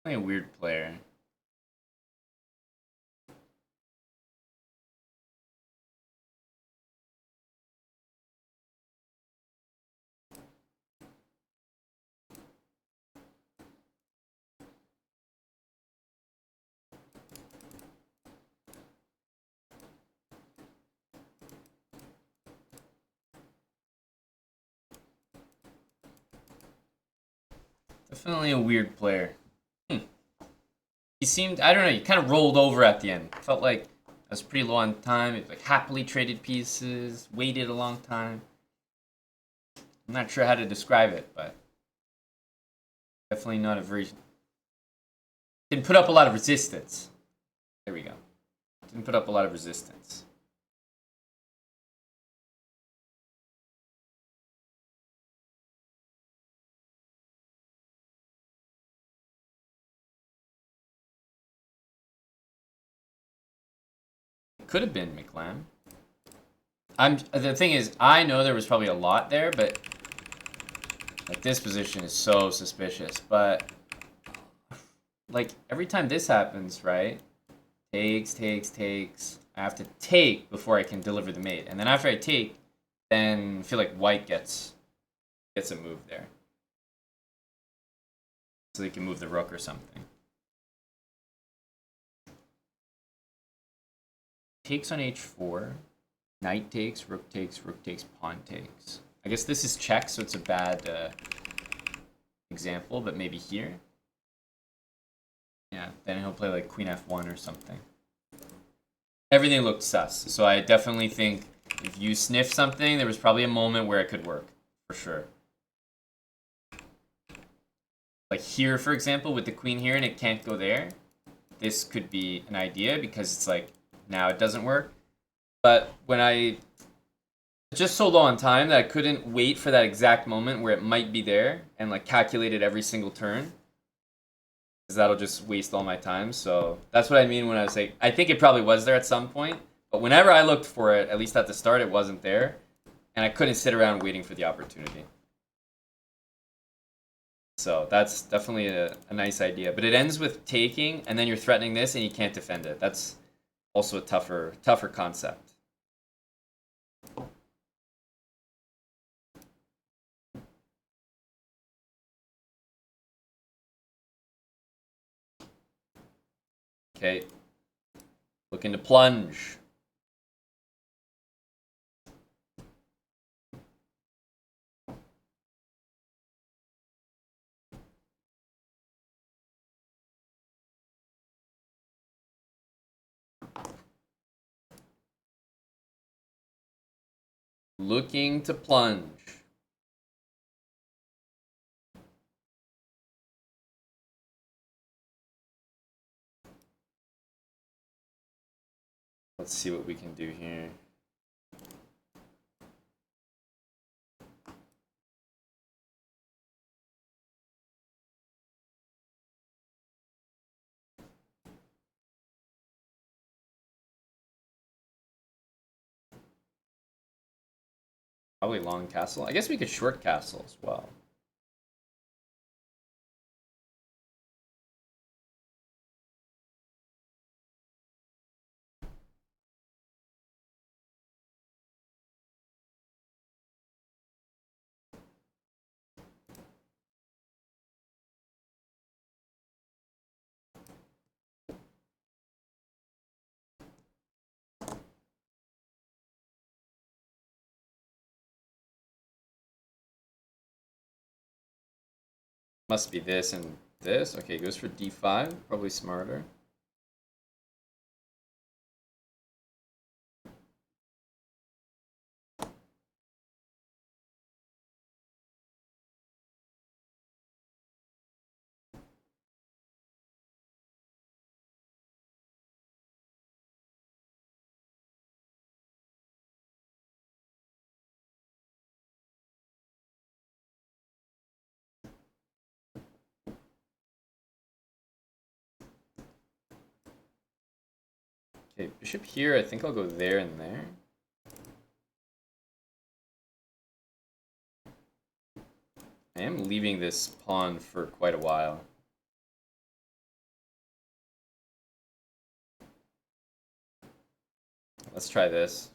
A weird player. Definitely a weird player. He seemed, I don't know, he kind of rolled over at the end. Felt like I was pretty low on time. It like happily traded pieces, waited a long time. I'm not sure how to describe it, but definitely not a very... Didn't put up a lot of resistance. There we go. Didn't put up a lot of resistance. Could have been McLam. The thing is, I know there was probably a lot there, but like this position is so suspicious. But like every time this happens, right? Takes. I have to take before I can deliver the mate, and then after I take, then I feel like white gets a move there, so they can move the rook or something. Takes on h4, knight takes, rook takes, pawn takes. I guess this is check, so it's a bad example, but maybe here. Yeah, then he'll play like queen f1 or something. Everything looked sus, so I definitely think if you sniff something, there was probably a moment where it could work, for sure. Like here, for example, with the queen here and it can't go there, this could be an idea because it's like, now it doesn't work. But when I just so low on time that I couldn't wait for that exact moment where it might be there and like calculated every single turn, because that'll just waste all my time. So that's what I mean when I was like, I think it probably was there at some point, but whenever I looked for it, at least at the start, it wasn't there, and I couldn't sit around waiting for the opportunity. So that's definitely a nice idea, but it ends with taking, and then you're threatening this, and you can't defend it. That's also a tougher concept. Okay, looking to plunge. Looking to plunge. Let's see what we can do here. Probably long castle. I guess we could short castle as well. Must be this and this. Okay, goes for d5. Probably smarter. Okay, bishop here. I think I'll go there and there. I am leaving this pawn for quite a while. Let's try this.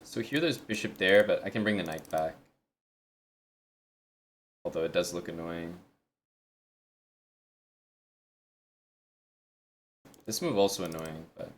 So here there's bishop there, but I can bring the knight back. Although it does look annoying. This move also annoying, but...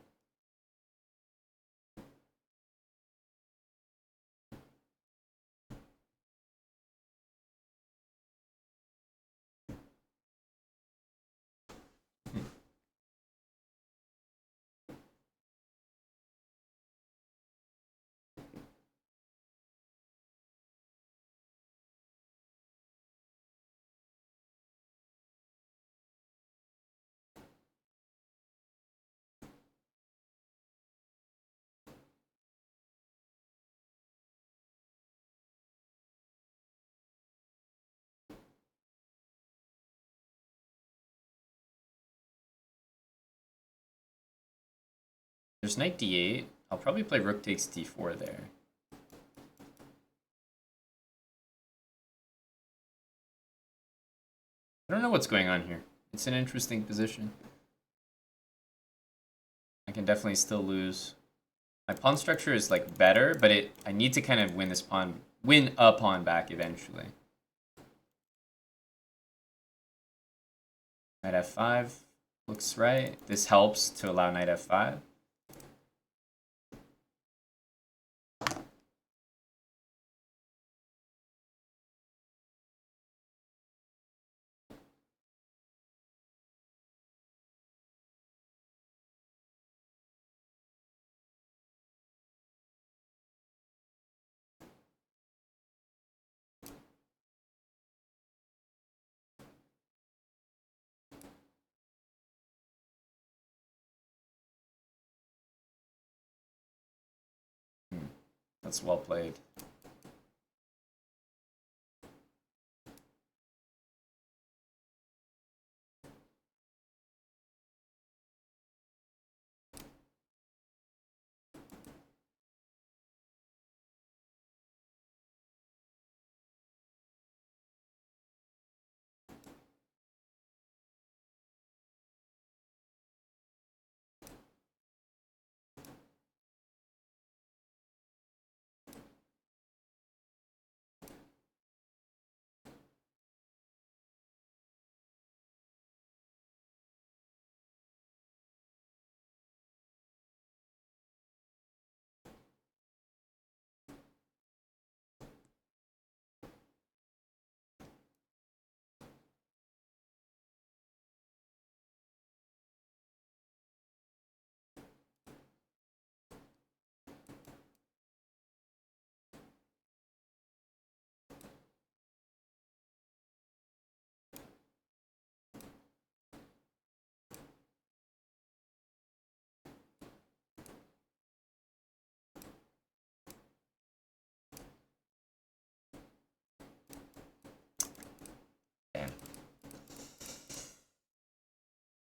There's knight d8. I'll probably play rook takes d4 there. I don't know what's going on here. It's an interesting position. I can definitely still lose. My pawn structure is like better, but I need to kind of win a pawn back eventually. Knight f5 looks right. This helps to allow knight f5. That's well played.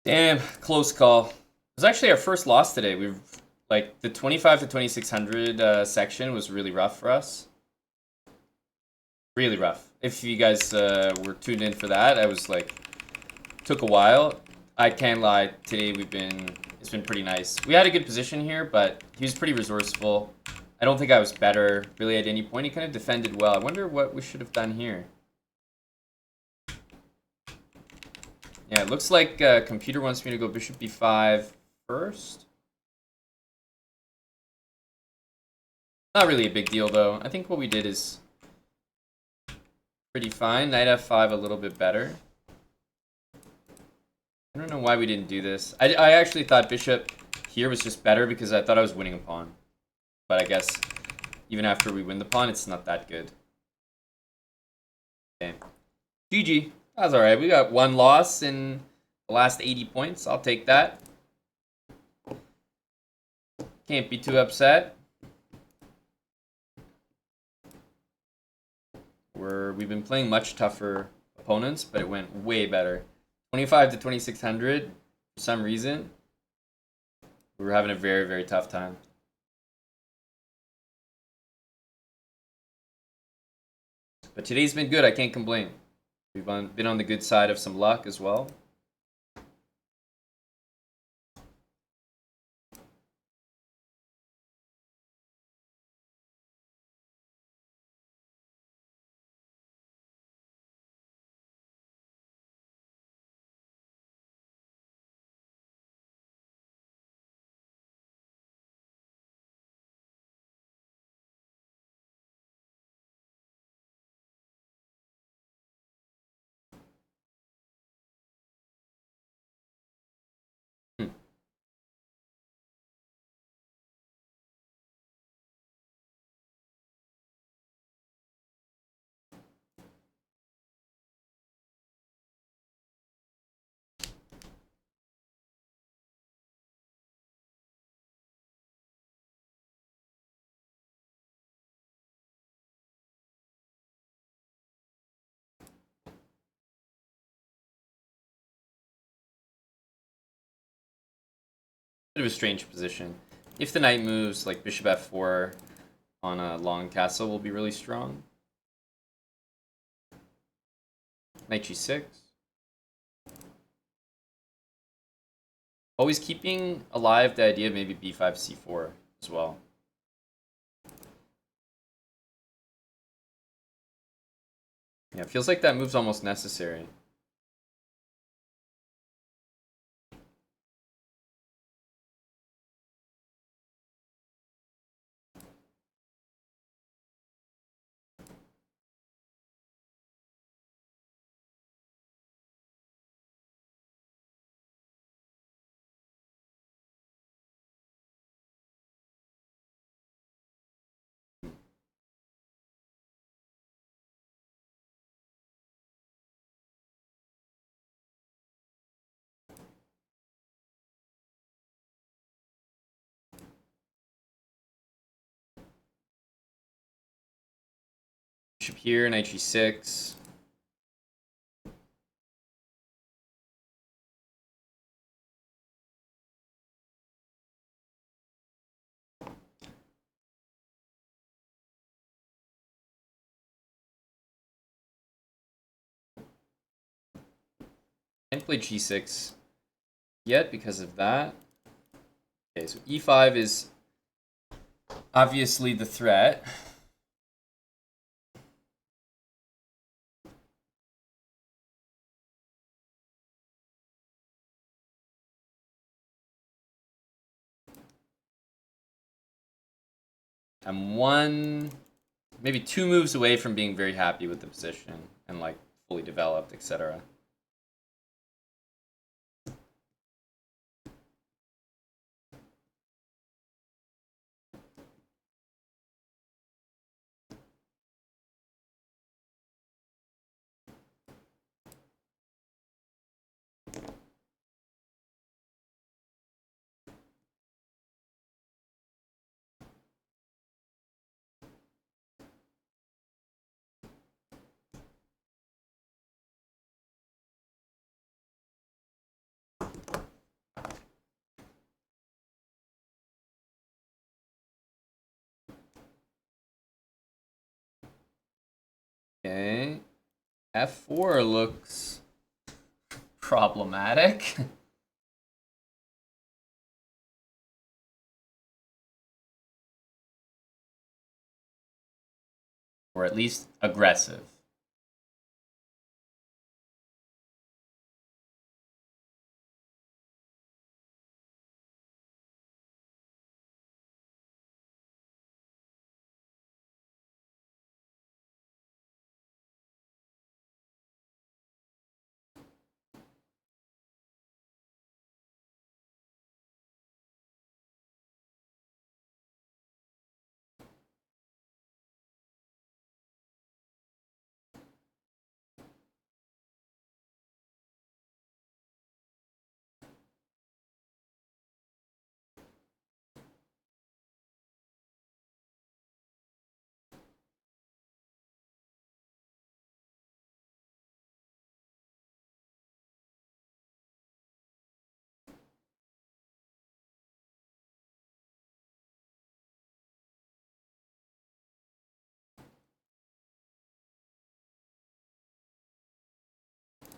Damn, close call. It was actually our first loss today. We've like the 25 to 2600 section was really rough for us. Really rough. If you guys were tuned in for that, I was like, took a while. I can't lie. Today it's been pretty nice. We had a good position here, but he was pretty resourceful. I don't think I was better really at any point. He kind of defended well. I wonder what we should have done here. Yeah, it looks like computer wants me to go bishop b5 first. Not really a big deal though. I think what we did is pretty fine. Knight f5 a little bit better. I don't know why we didn't do this. I actually thought bishop here was just better because I thought I was winning a pawn. But I guess even after we win the pawn, it's not that good. Okay. GG. That's alright. We got one loss in the last 80 points. I'll take that. Can't be too upset. We've been playing much tougher opponents, but it went way better. 25 to 2600, for some reason, we were having a very, very tough time. But today's been good, I can't complain. We've been on the good side of some luck as well. Bit of a strange position. If the knight moves, like bishop f4 on a long castle will be really strong. Knight g6. Always keeping alive the idea of maybe b5, c4 as well. Yeah, it feels like that move's almost necessary. Bishop here, knight g6. Can't play g6 yet because of that. Okay, so e5 is obviously the threat. I'm maybe two moves away from being very happy with the position and like fully developed, etc. F4 looks problematic. Or at least aggressive.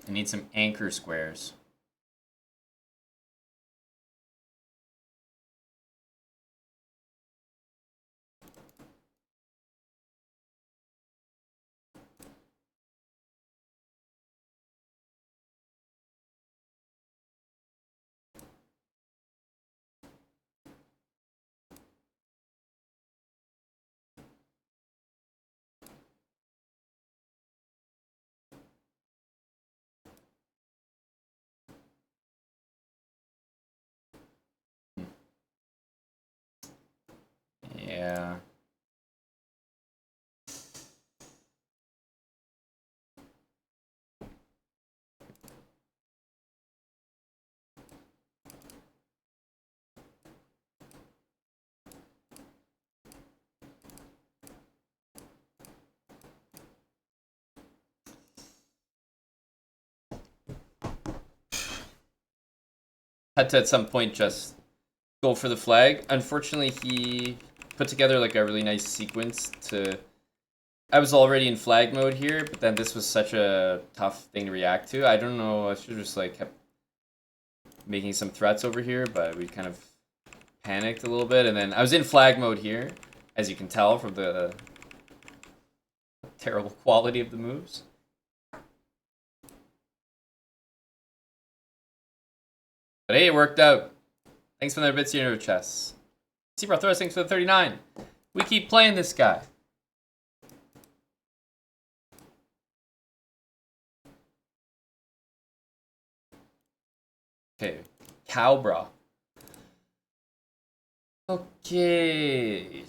I need some anchor squares. Yeah. Had to at some point just go for the flag. Unfortunately, he put together like a really nice sequence to... I was already in flag mode here, but then this was such a tough thing to react to. I don't know, I should have just like kept making some threats over here, but we kind of panicked a little bit. And then I was in flag mode here, as you can tell from the terrible quality of the moves. But hey, it worked out. Thanks for the bits here, chess. Seabra Throws, thanks for the 39. We keep playing this guy. Okay, Cowbra. Okay.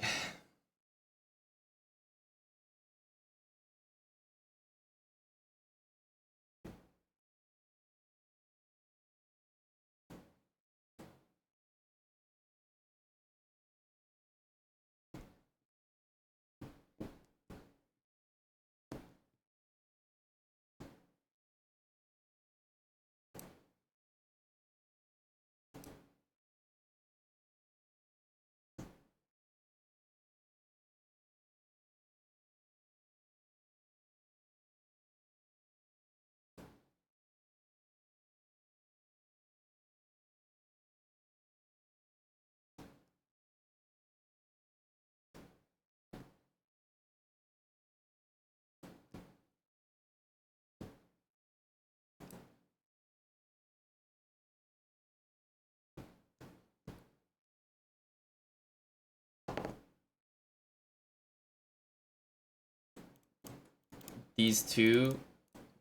These two,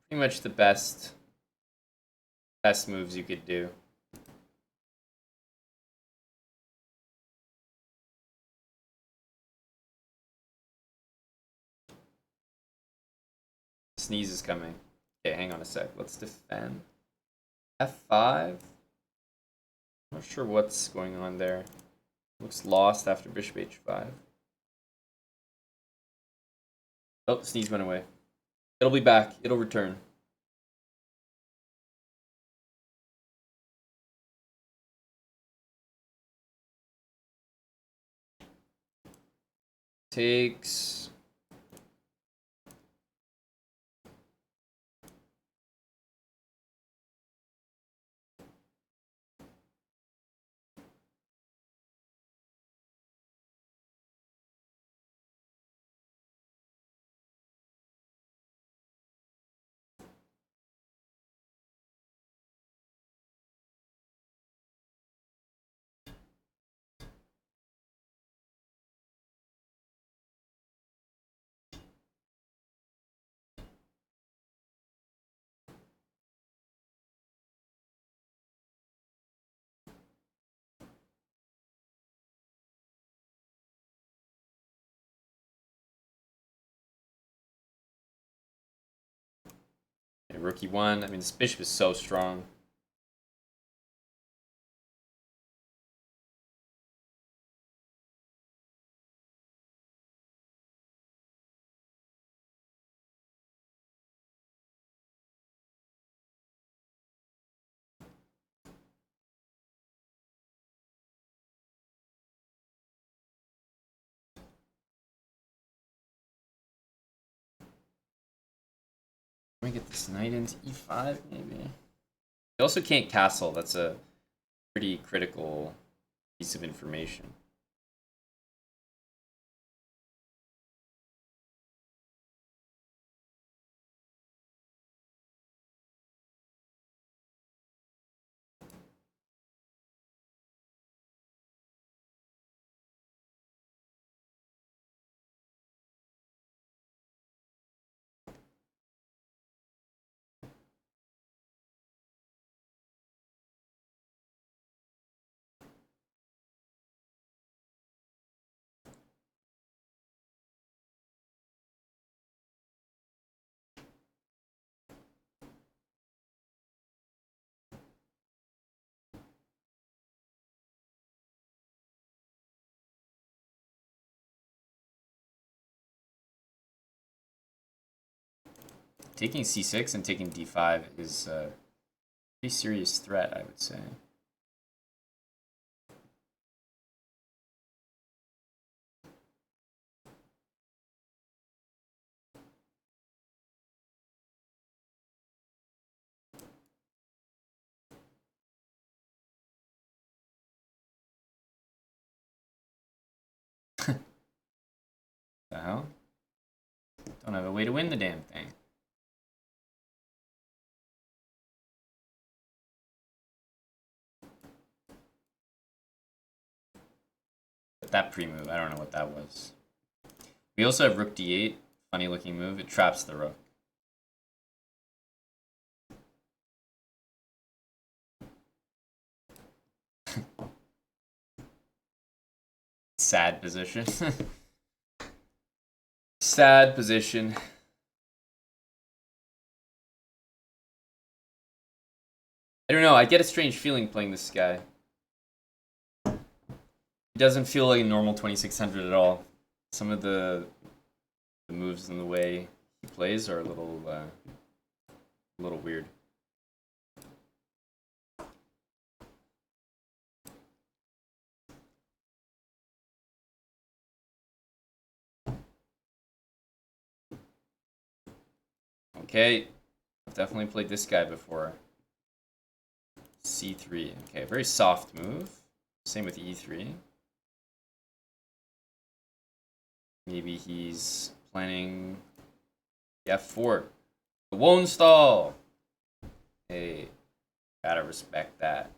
pretty much the best moves you could do. Sneeze is coming. Okay, hang on a sec. Let's defend. F5. I'm not sure what's going on there. Looks lost after bishop h5. Oh, Sneeze went away. It'll be back. It'll return. Takes... rook e1. I mean, this bishop is so strong. Let me get this knight into e5, maybe. You also can't castle. That's a pretty critical piece of information. Taking c6 and taking d5 is a pretty serious threat, I would say. The hell? Don't have a way to win the damn thing. But that pre-move, I don't know what that was. We also have rook d8. Funny looking move. It traps the rook. Sad position. Sad position. I don't know. I get a strange feeling playing this guy. It doesn't feel like a normal 2600 at all. Some of the moves and the way he plays are a little weird. Okay, I've definitely played this guy before. c3. Okay, very soft move. Same with e3. Maybe he's planning f4. The won't stall. Hey, gotta respect that.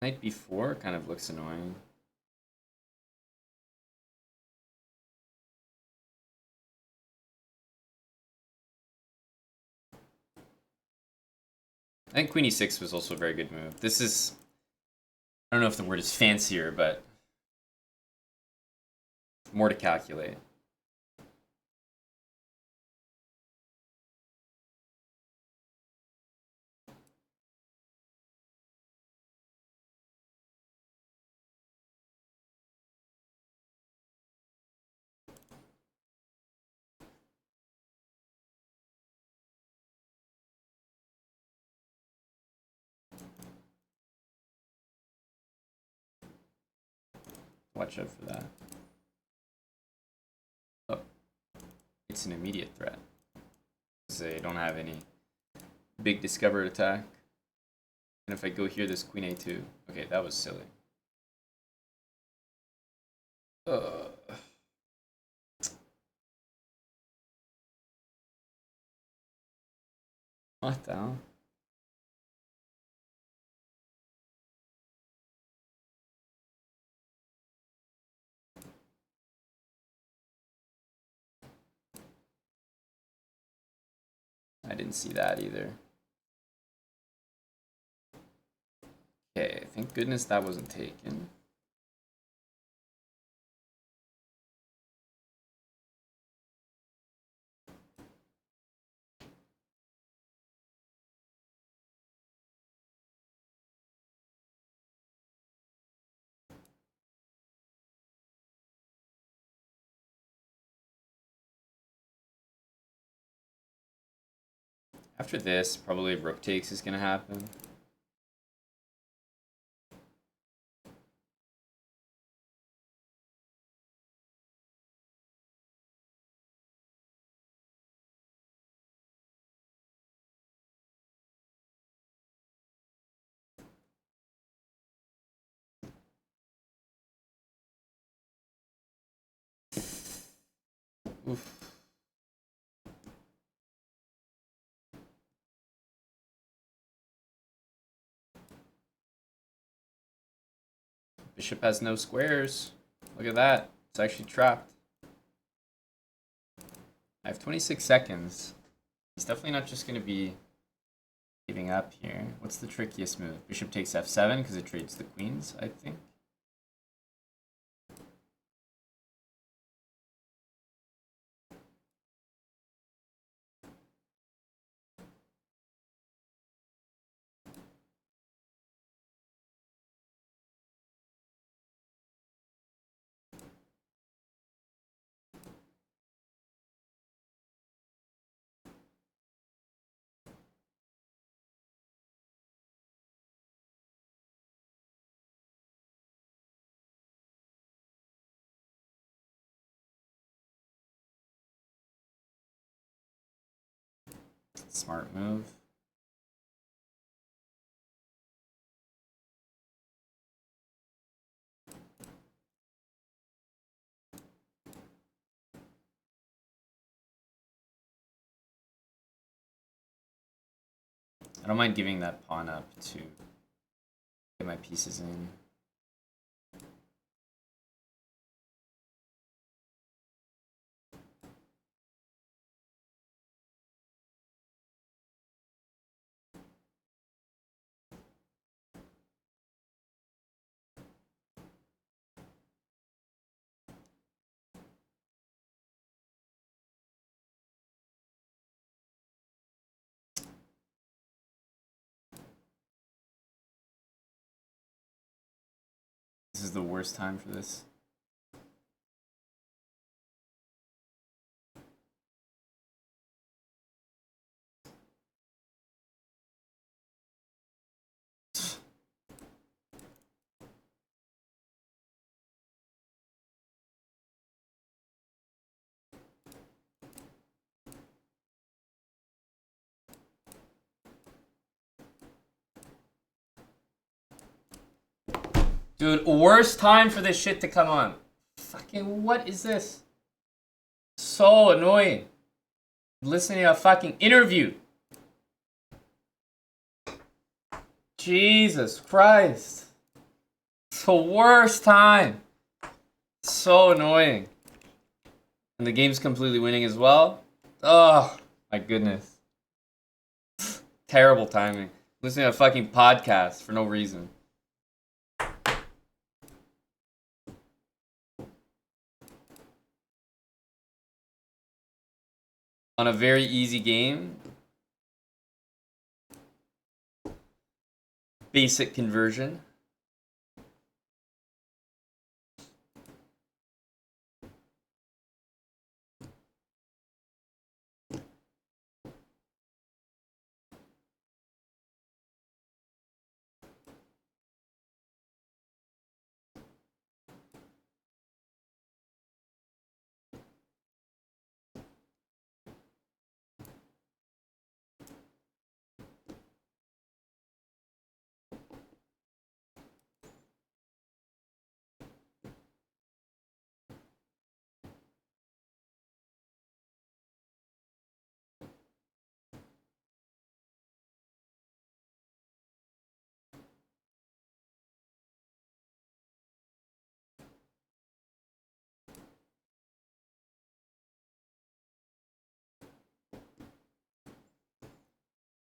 Knight b4 kind of looks annoying. I think queen e6 was also a very good move. This is, I don't know if the word is fancier, but more to calculate. Watch out for that. Oh, it's an immediate threat. They don't have any big discovered attack. And if I go here, this queen a2. Okay, that was silly. What the hell? I didn't see that either. Okay, thank goodness that wasn't taken. After this, probably rook takes is going to happen. Oof. Bishop has no squares. Look at that. It's actually trapped. I have 26 seconds. He's definitely not just going to be giving up here. What's the trickiest move? Bishop takes f7 because it trades the queens, I think. Smart move. I don't mind giving that pawn up to get my pieces in. This is the worst time for this. Dude, worst time for this shit to come on. Fucking, what is this? So annoying. Listening to a fucking interview. Jesus Christ. It's the worst time. So annoying. And the game's completely winning as well. Oh, my goodness. Terrible timing. Listening to a fucking podcast for no reason. On a very easy game. Basic conversion.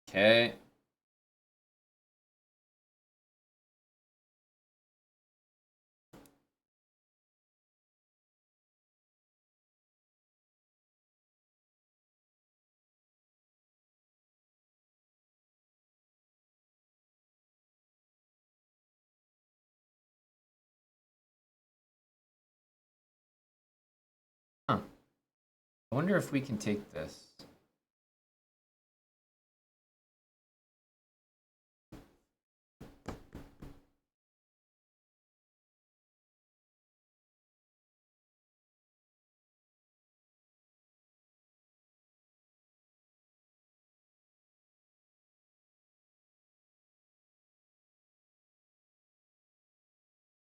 Okay. Huh. I wonder if we can take this.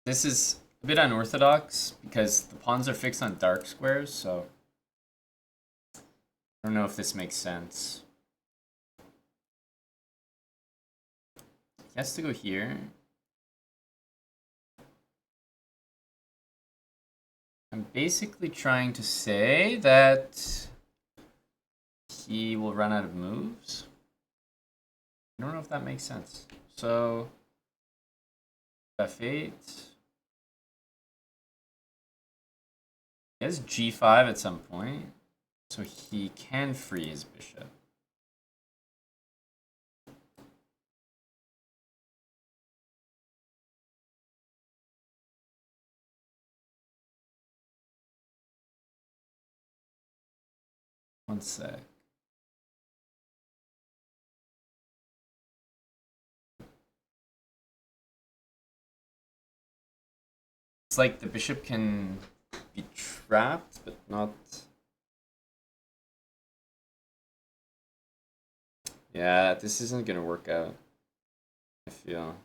This is a bit unorthodox because the pawns are fixed on dark squares, so I don't know if this makes sense. He has to go here. I'm basically trying to say that he will run out of moves. I don't know if that makes sense. So F8. He has G5 at some point, so he can free his bishop. One sec. It's like the bishop can be trapped, but not... Yeah, this isn't gonna work out, I feel.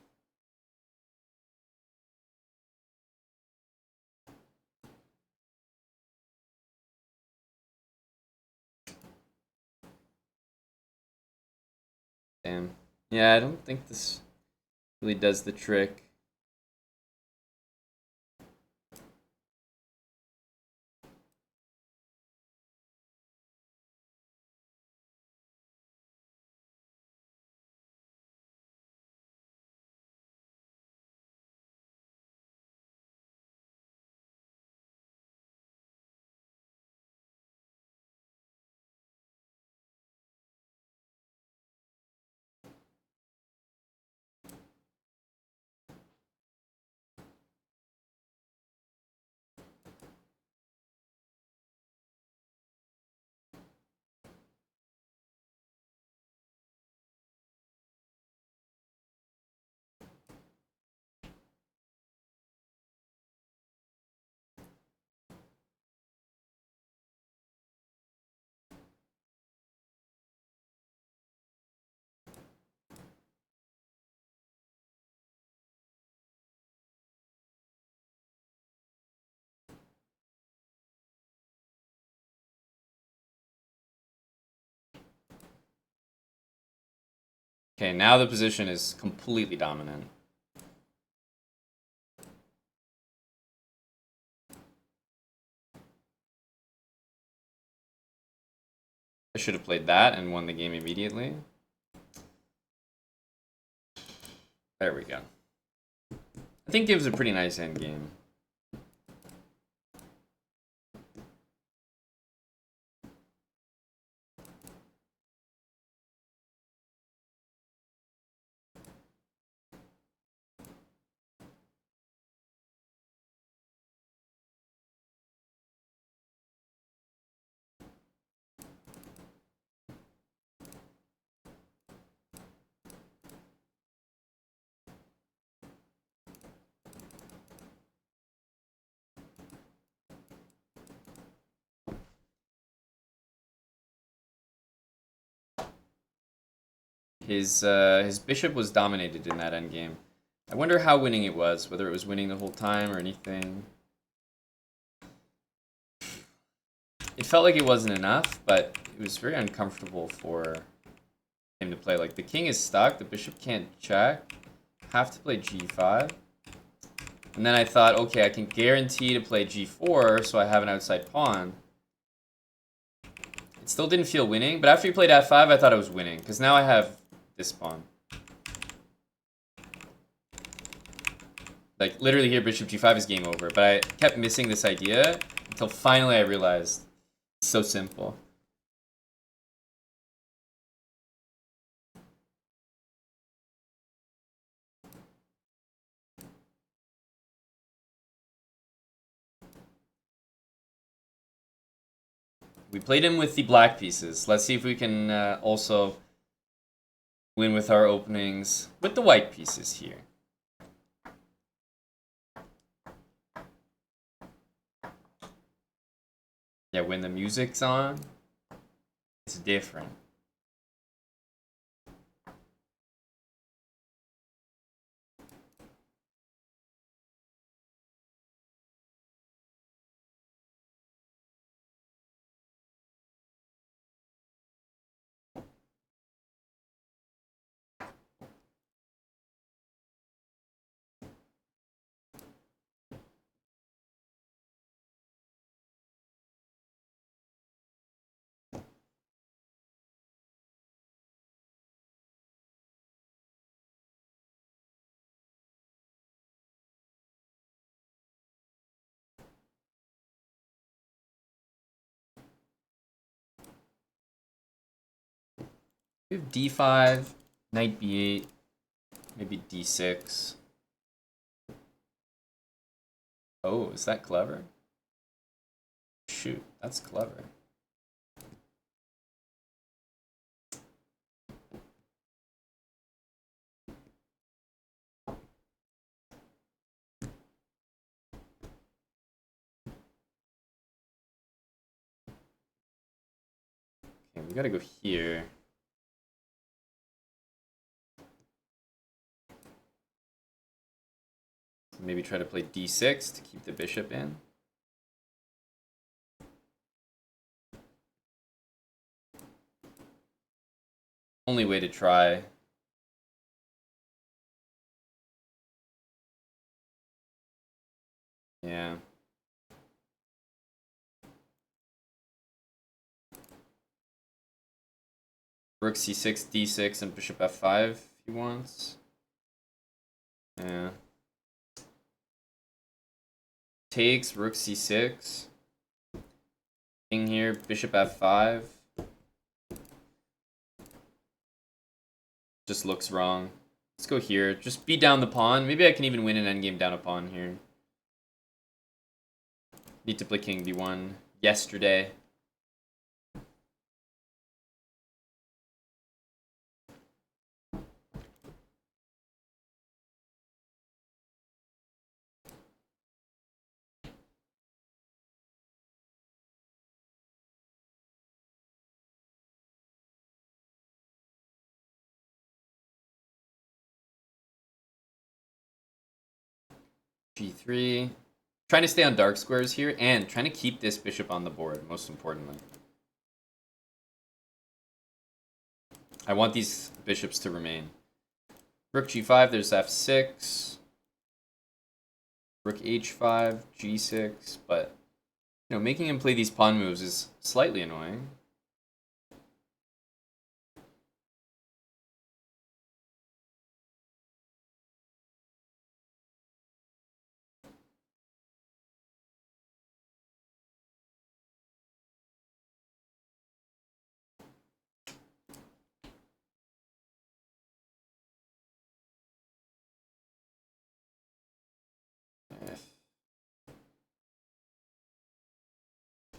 Damn. Yeah, I don't think this really does the trick. Okay, now the position is completely dominant. I should have played that and won the game immediately. There we go. I think it was a pretty nice end game. His bishop was dominated in that endgame. I wonder how winning it was, whether it was winning the whole time or anything. It felt like it wasn't enough, but it was very uncomfortable for him to play. Like, the king is stuck, the bishop can't check. Have to play g5. And then I thought, okay, I can guarantee to play g4, so I have an outside pawn. It still didn't feel winning, but after he played f5, I thought I was winning, because now I have this pawn. Like, literally here, bishop g5 is game over, but I kept missing this idea until finally I realized it's so simple. We played him with the black pieces. Let's see if we can also win with our openings with the white pieces here. Yeah, when the music's on, it's different. We have d5, knight b8, maybe d6. Oh, is that clever? Shoot, that's clever. Okay, we gotta go here. Maybe try to play d6 to keep the bishop in. Only way to try. Yeah. Rook c6, d6, and bishop f5 if he wants. Yeah. Takes, rook c6. King here, bishop f5. Just looks wrong. Let's go here. Just beat down the pawn. Maybe I can even win an endgame down a pawn here. Need to play king b1 yesterday. g3. Trying to stay on dark squares here and trying to keep this bishop on the board, most importantly. I want these bishops to remain. Rook g5, there's f6. Rook h5, g6, but making him play these pawn moves is slightly annoying.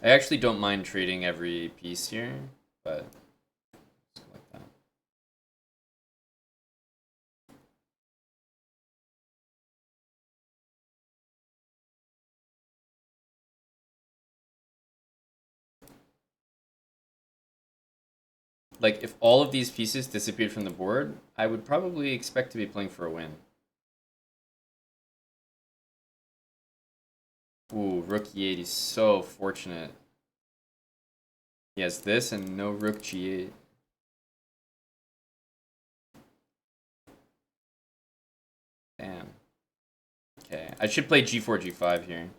I actually don't mind trading every piece here, but like that. Like, if all of these pieces disappeared from the board, I would probably expect to be playing for a win. Ooh, rook e8 is so fortunate. He has this and no rook g8. Damn. Okay, I should play g4, g5 here.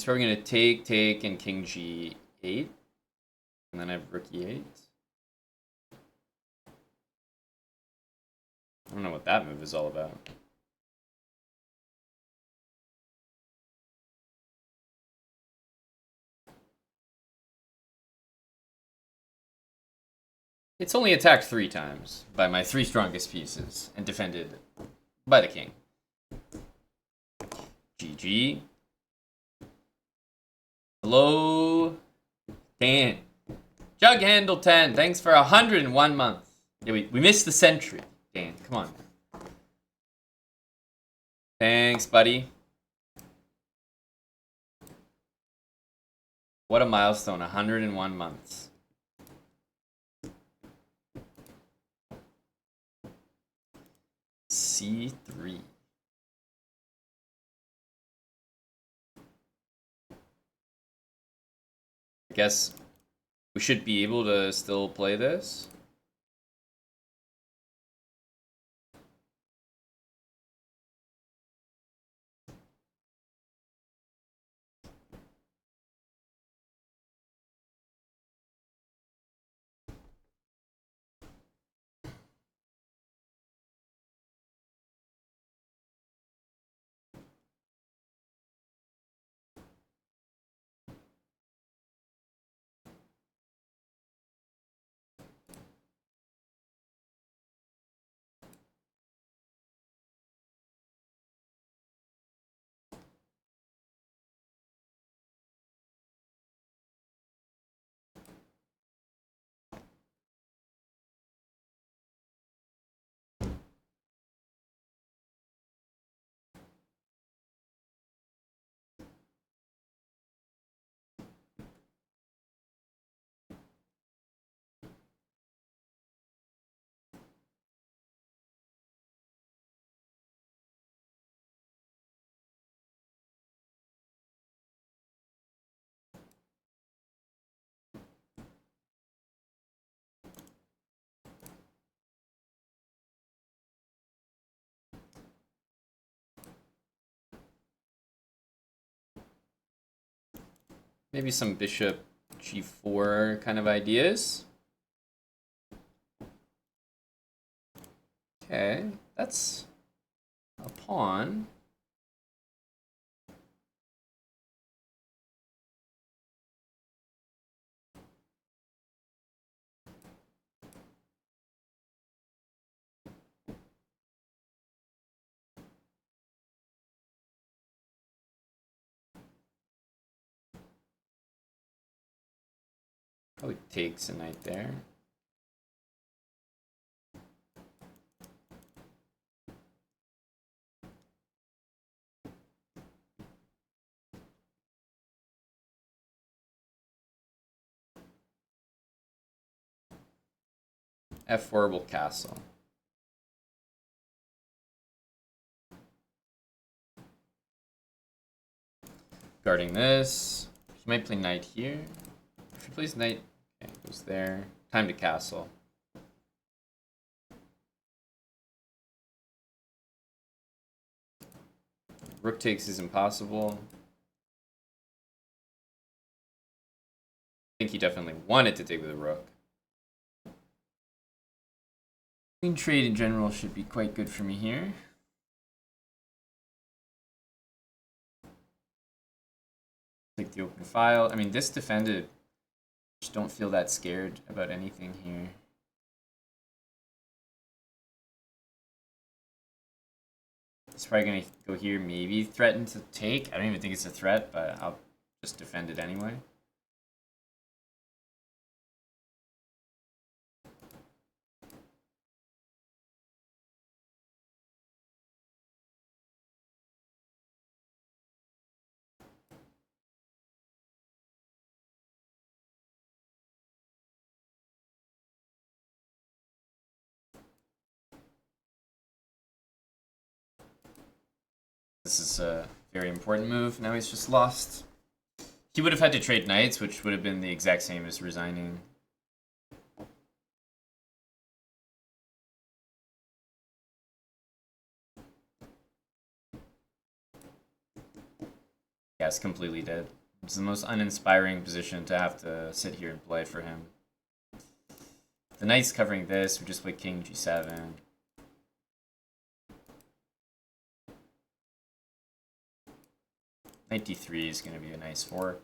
So we're gonna take, and king g8. And then I have rook e8. I don't know what that move is all about. It's only attacked 3 times by my 3 strongest pieces and defended by the king. GG. Hello, Dan. Jug Handle 10, thanks for 101 months. Yeah, we missed the century, Dan. Come on. Thanks, buddy. What a milestone, 101 months. C3. I guess we should be able to still play this. Maybe some bishop g4 kind of ideas. Okay, that's a pawn. Probably takes a knight there. F4 will castle. Guarding this. He might play knight here. If he plays knight, okay, goes there. Time to castle. Rook takes is impossible. I think he definitely wanted to take with a rook. Queen trade in general should be quite good for me here. Take the open file. I mean, this defended. Just don't feel that scared about anything here. It's probably gonna go here, maybe threaten to take. I don't even think it's a threat, but I'll just defend it anyway. This is a very important move. Now he's just lost. He would have had to trade knights, which would have been the exact same as resigning. Yeah, it's completely dead. It's the most uninspiring position to have to sit here and play for him. The knight's covering this. We just play king g7. Knight d3 is going to be a nice fork.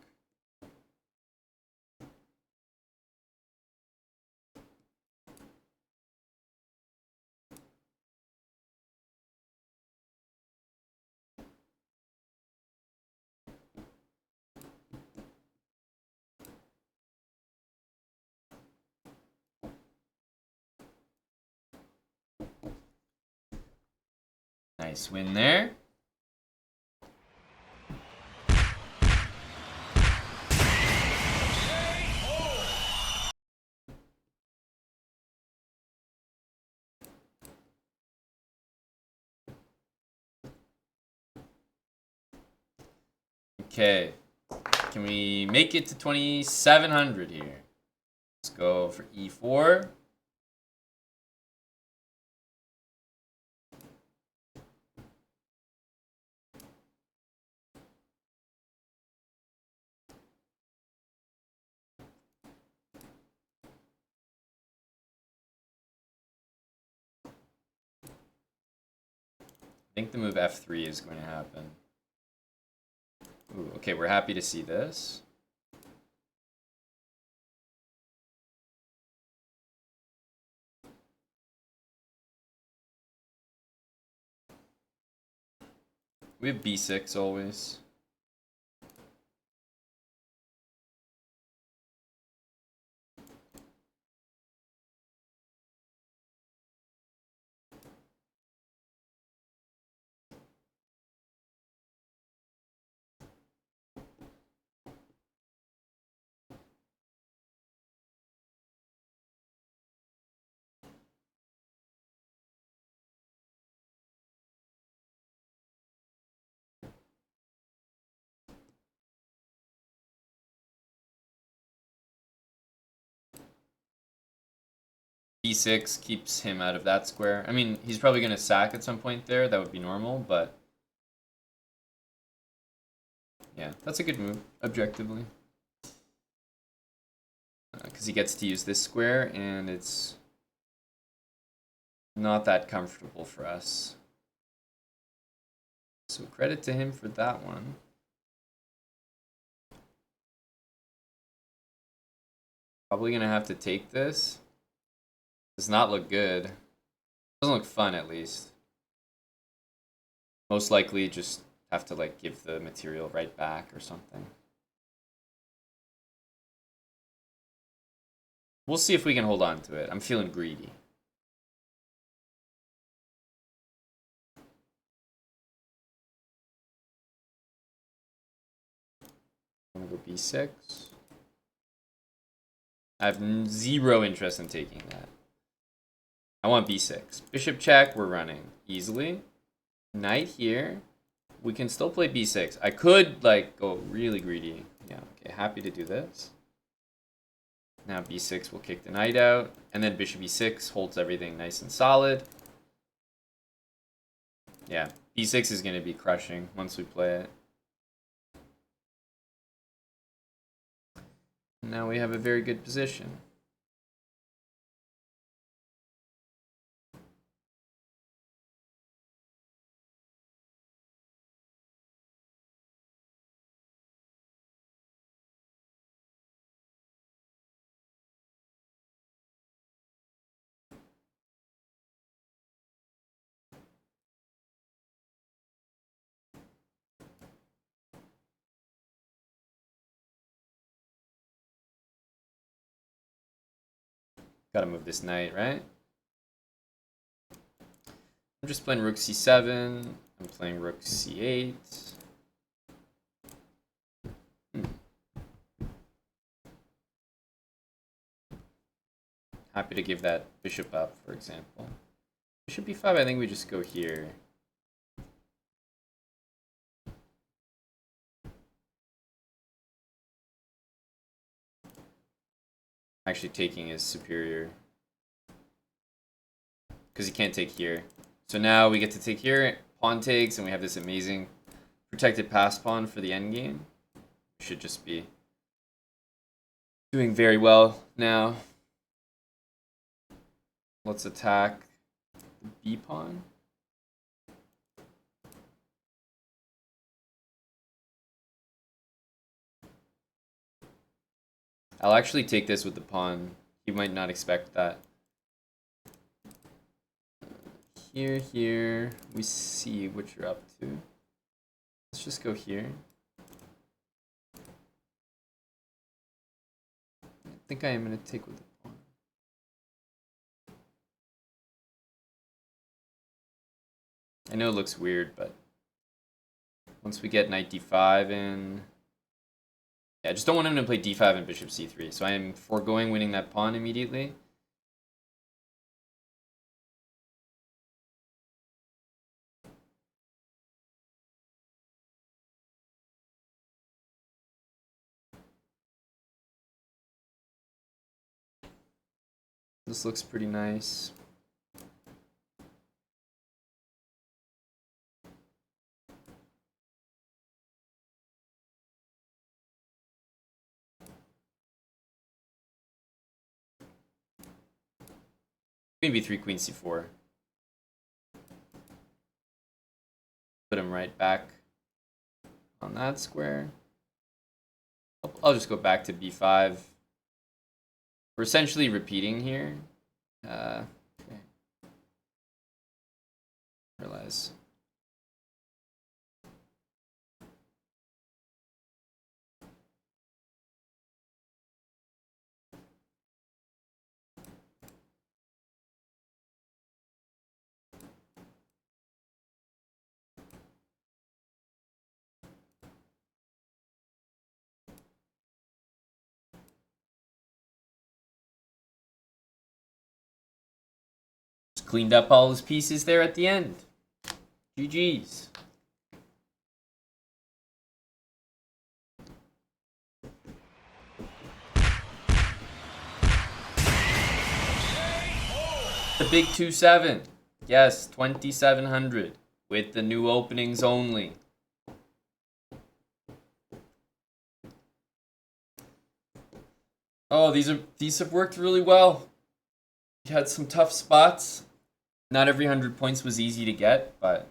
Nice win there. Okay, can we make it to 2,700 here? Let's go for e4. I think the move f3 is going to happen. Ooh, okay, we're happy to see this. We have b6 always. b6 keeps him out of that square. I mean, he's probably going to sack at some point there. That would be normal, but yeah, that's a good move, objectively. Because he gets to use this square, and it's not that comfortable for us. So credit to him for that one. Probably going to have to take this. Does not look good. Doesn't look fun, at least. Most likely just have to like give the material right back or something. We'll see if we can hold on to it. I'm feeling greedy. I'm gonna go b6. I have zero interest in taking that. I want b6. Bishop check, we're running easily. Knight here. We can still play b6. I could like go really greedy. Yeah, okay, happy to do this. Now b6 will kick the knight out, and then bishop e6 holds everything nice and solid. Yeah, b6 is going to be crushing once we play it. Now we have a very good position. Gotta move this knight, right? I'm just playing rook c7. I'm playing rook c8. Happy to give that bishop up, for example. Bishop b5, I think we just go here. Actually, taking is superior. Because he can't take here. So now we get to take here, pawn takes, and we have this amazing protected pass pawn for the endgame. should just be doing very well now. Let's attack the B pawn. I'll actually take this with the pawn. You might not expect that. Here, we see what you're up to. Let's just go here. I think I am going to take with the pawn. I know it looks weird, but once we get knight d5 in... Yeah, I just don't want him to play d5 and bishop c3, so I am foregoing winning that pawn immediately. This looks pretty nice. Queen b3, queen c4. Put him right back on that square. I'll just go back to b5. We're essentially repeating here. Okay. Realize. Cleaned up all his pieces there at the end. GG's. The big 2-7. Yes, 2,700 with the new openings only. Oh, these have worked really well. We had some tough spots. Not every 100 points was easy to get, but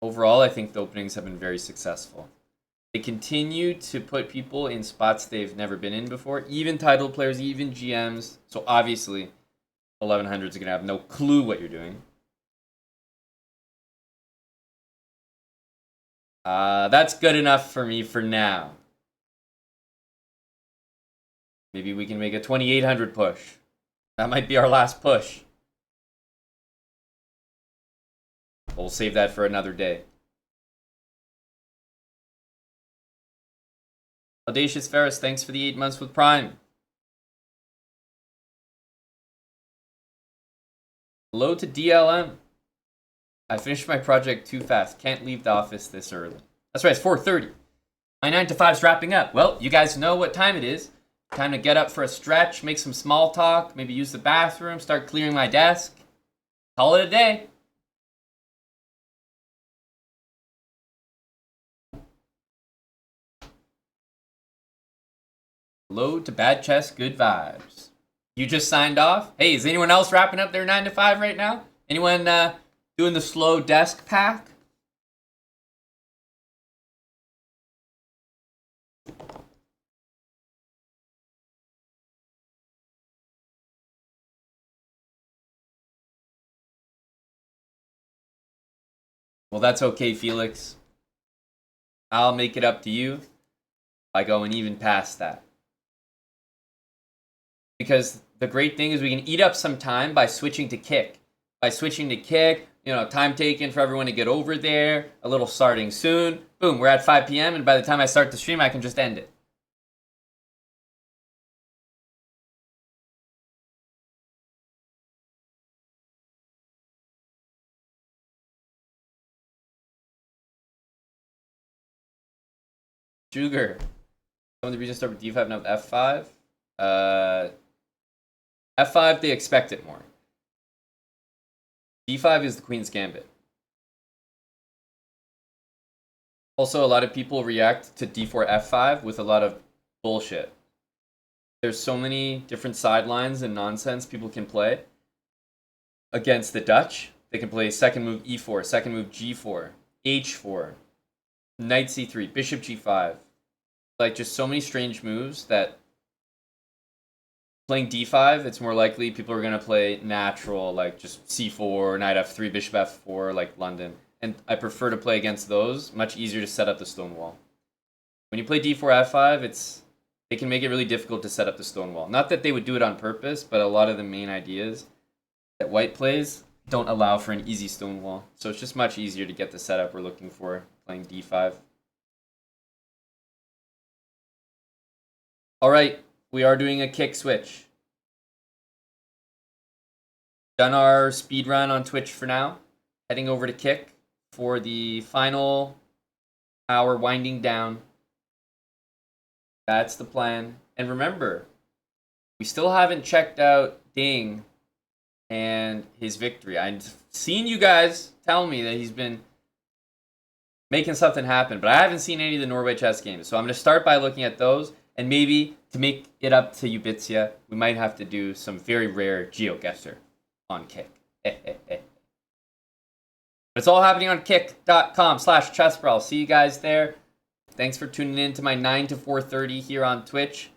overall, I think the openings have been very successful. They continue to put people in spots they've never been in before, even title players, even GMs. So obviously, 1100s are going to have no clue what you're doing. That's good enough for me for now. Maybe we can make a 2800 push. That might be our last push. We'll save that for another day. Audacious Ferris, thanks for the 8 months with Prime. Hello to DLM. I finished my project too fast. Can't leave the office this early. That's right, it's 4:30. My 9 to 5's wrapping up. Well, you guys know what time it is. Time to get up for a stretch, make some small talk, maybe use the bathroom, start clearing my desk. Call it a day. Hello to Bad Chess, good vibes. You just signed off? Hey, is anyone else wrapping up their 9 to 5 right now? Anyone doing the slow desk pack? Well, that's okay, Felix. I'll make it up to you by going even past that. Because the great thing is we can eat up some time by switching to kick. By switching to kick, you know, time taken for everyone to get over there, a little starting soon. Boom, we're at 5 p.m. and by the time I start the stream, I can just end it. Sugar. Some of the reasons start with d5, now with f5. F5, they expect it more. D5 is the queen's gambit. Also, a lot of people react to d4 f5 with a lot of bullshit. There's so many different sidelines and nonsense people can play against the Dutch. They can play second move e4, second move g4, h4, knight c3, bishop g5. Like, just so many strange moves that playing d5, it's more likely people are going to play natural, like just c4, knight f3, bishop f4, like London. And I prefer to play against those. Much easier to set up the stone wall. When you play d4 f5, they can make it really difficult to set up the stone wall. Not that they would do it on purpose, but a lot of the main ideas that white plays don't allow for an easy stone wall. So it's just much easier to get the setup we're looking for playing d5. All right, we are doing a kick switch. Done our speed run on Twitch for now. Heading over to kick for the final hour winding down. That's the plan. And remember, we still haven't checked out Ding and his victory. I've seen you guys tell me that he's been making something happen, but I haven't seen any of the Norway chess games. So I'm going to start by looking at those, and maybe to make it up to Ubitsia, we might have to do some very rare GeoGuessr on Kick. It's all happening on kick.com/chessbro. I'll see you guys there. Thanks for tuning in to my 9 to 4:30 here on Twitch.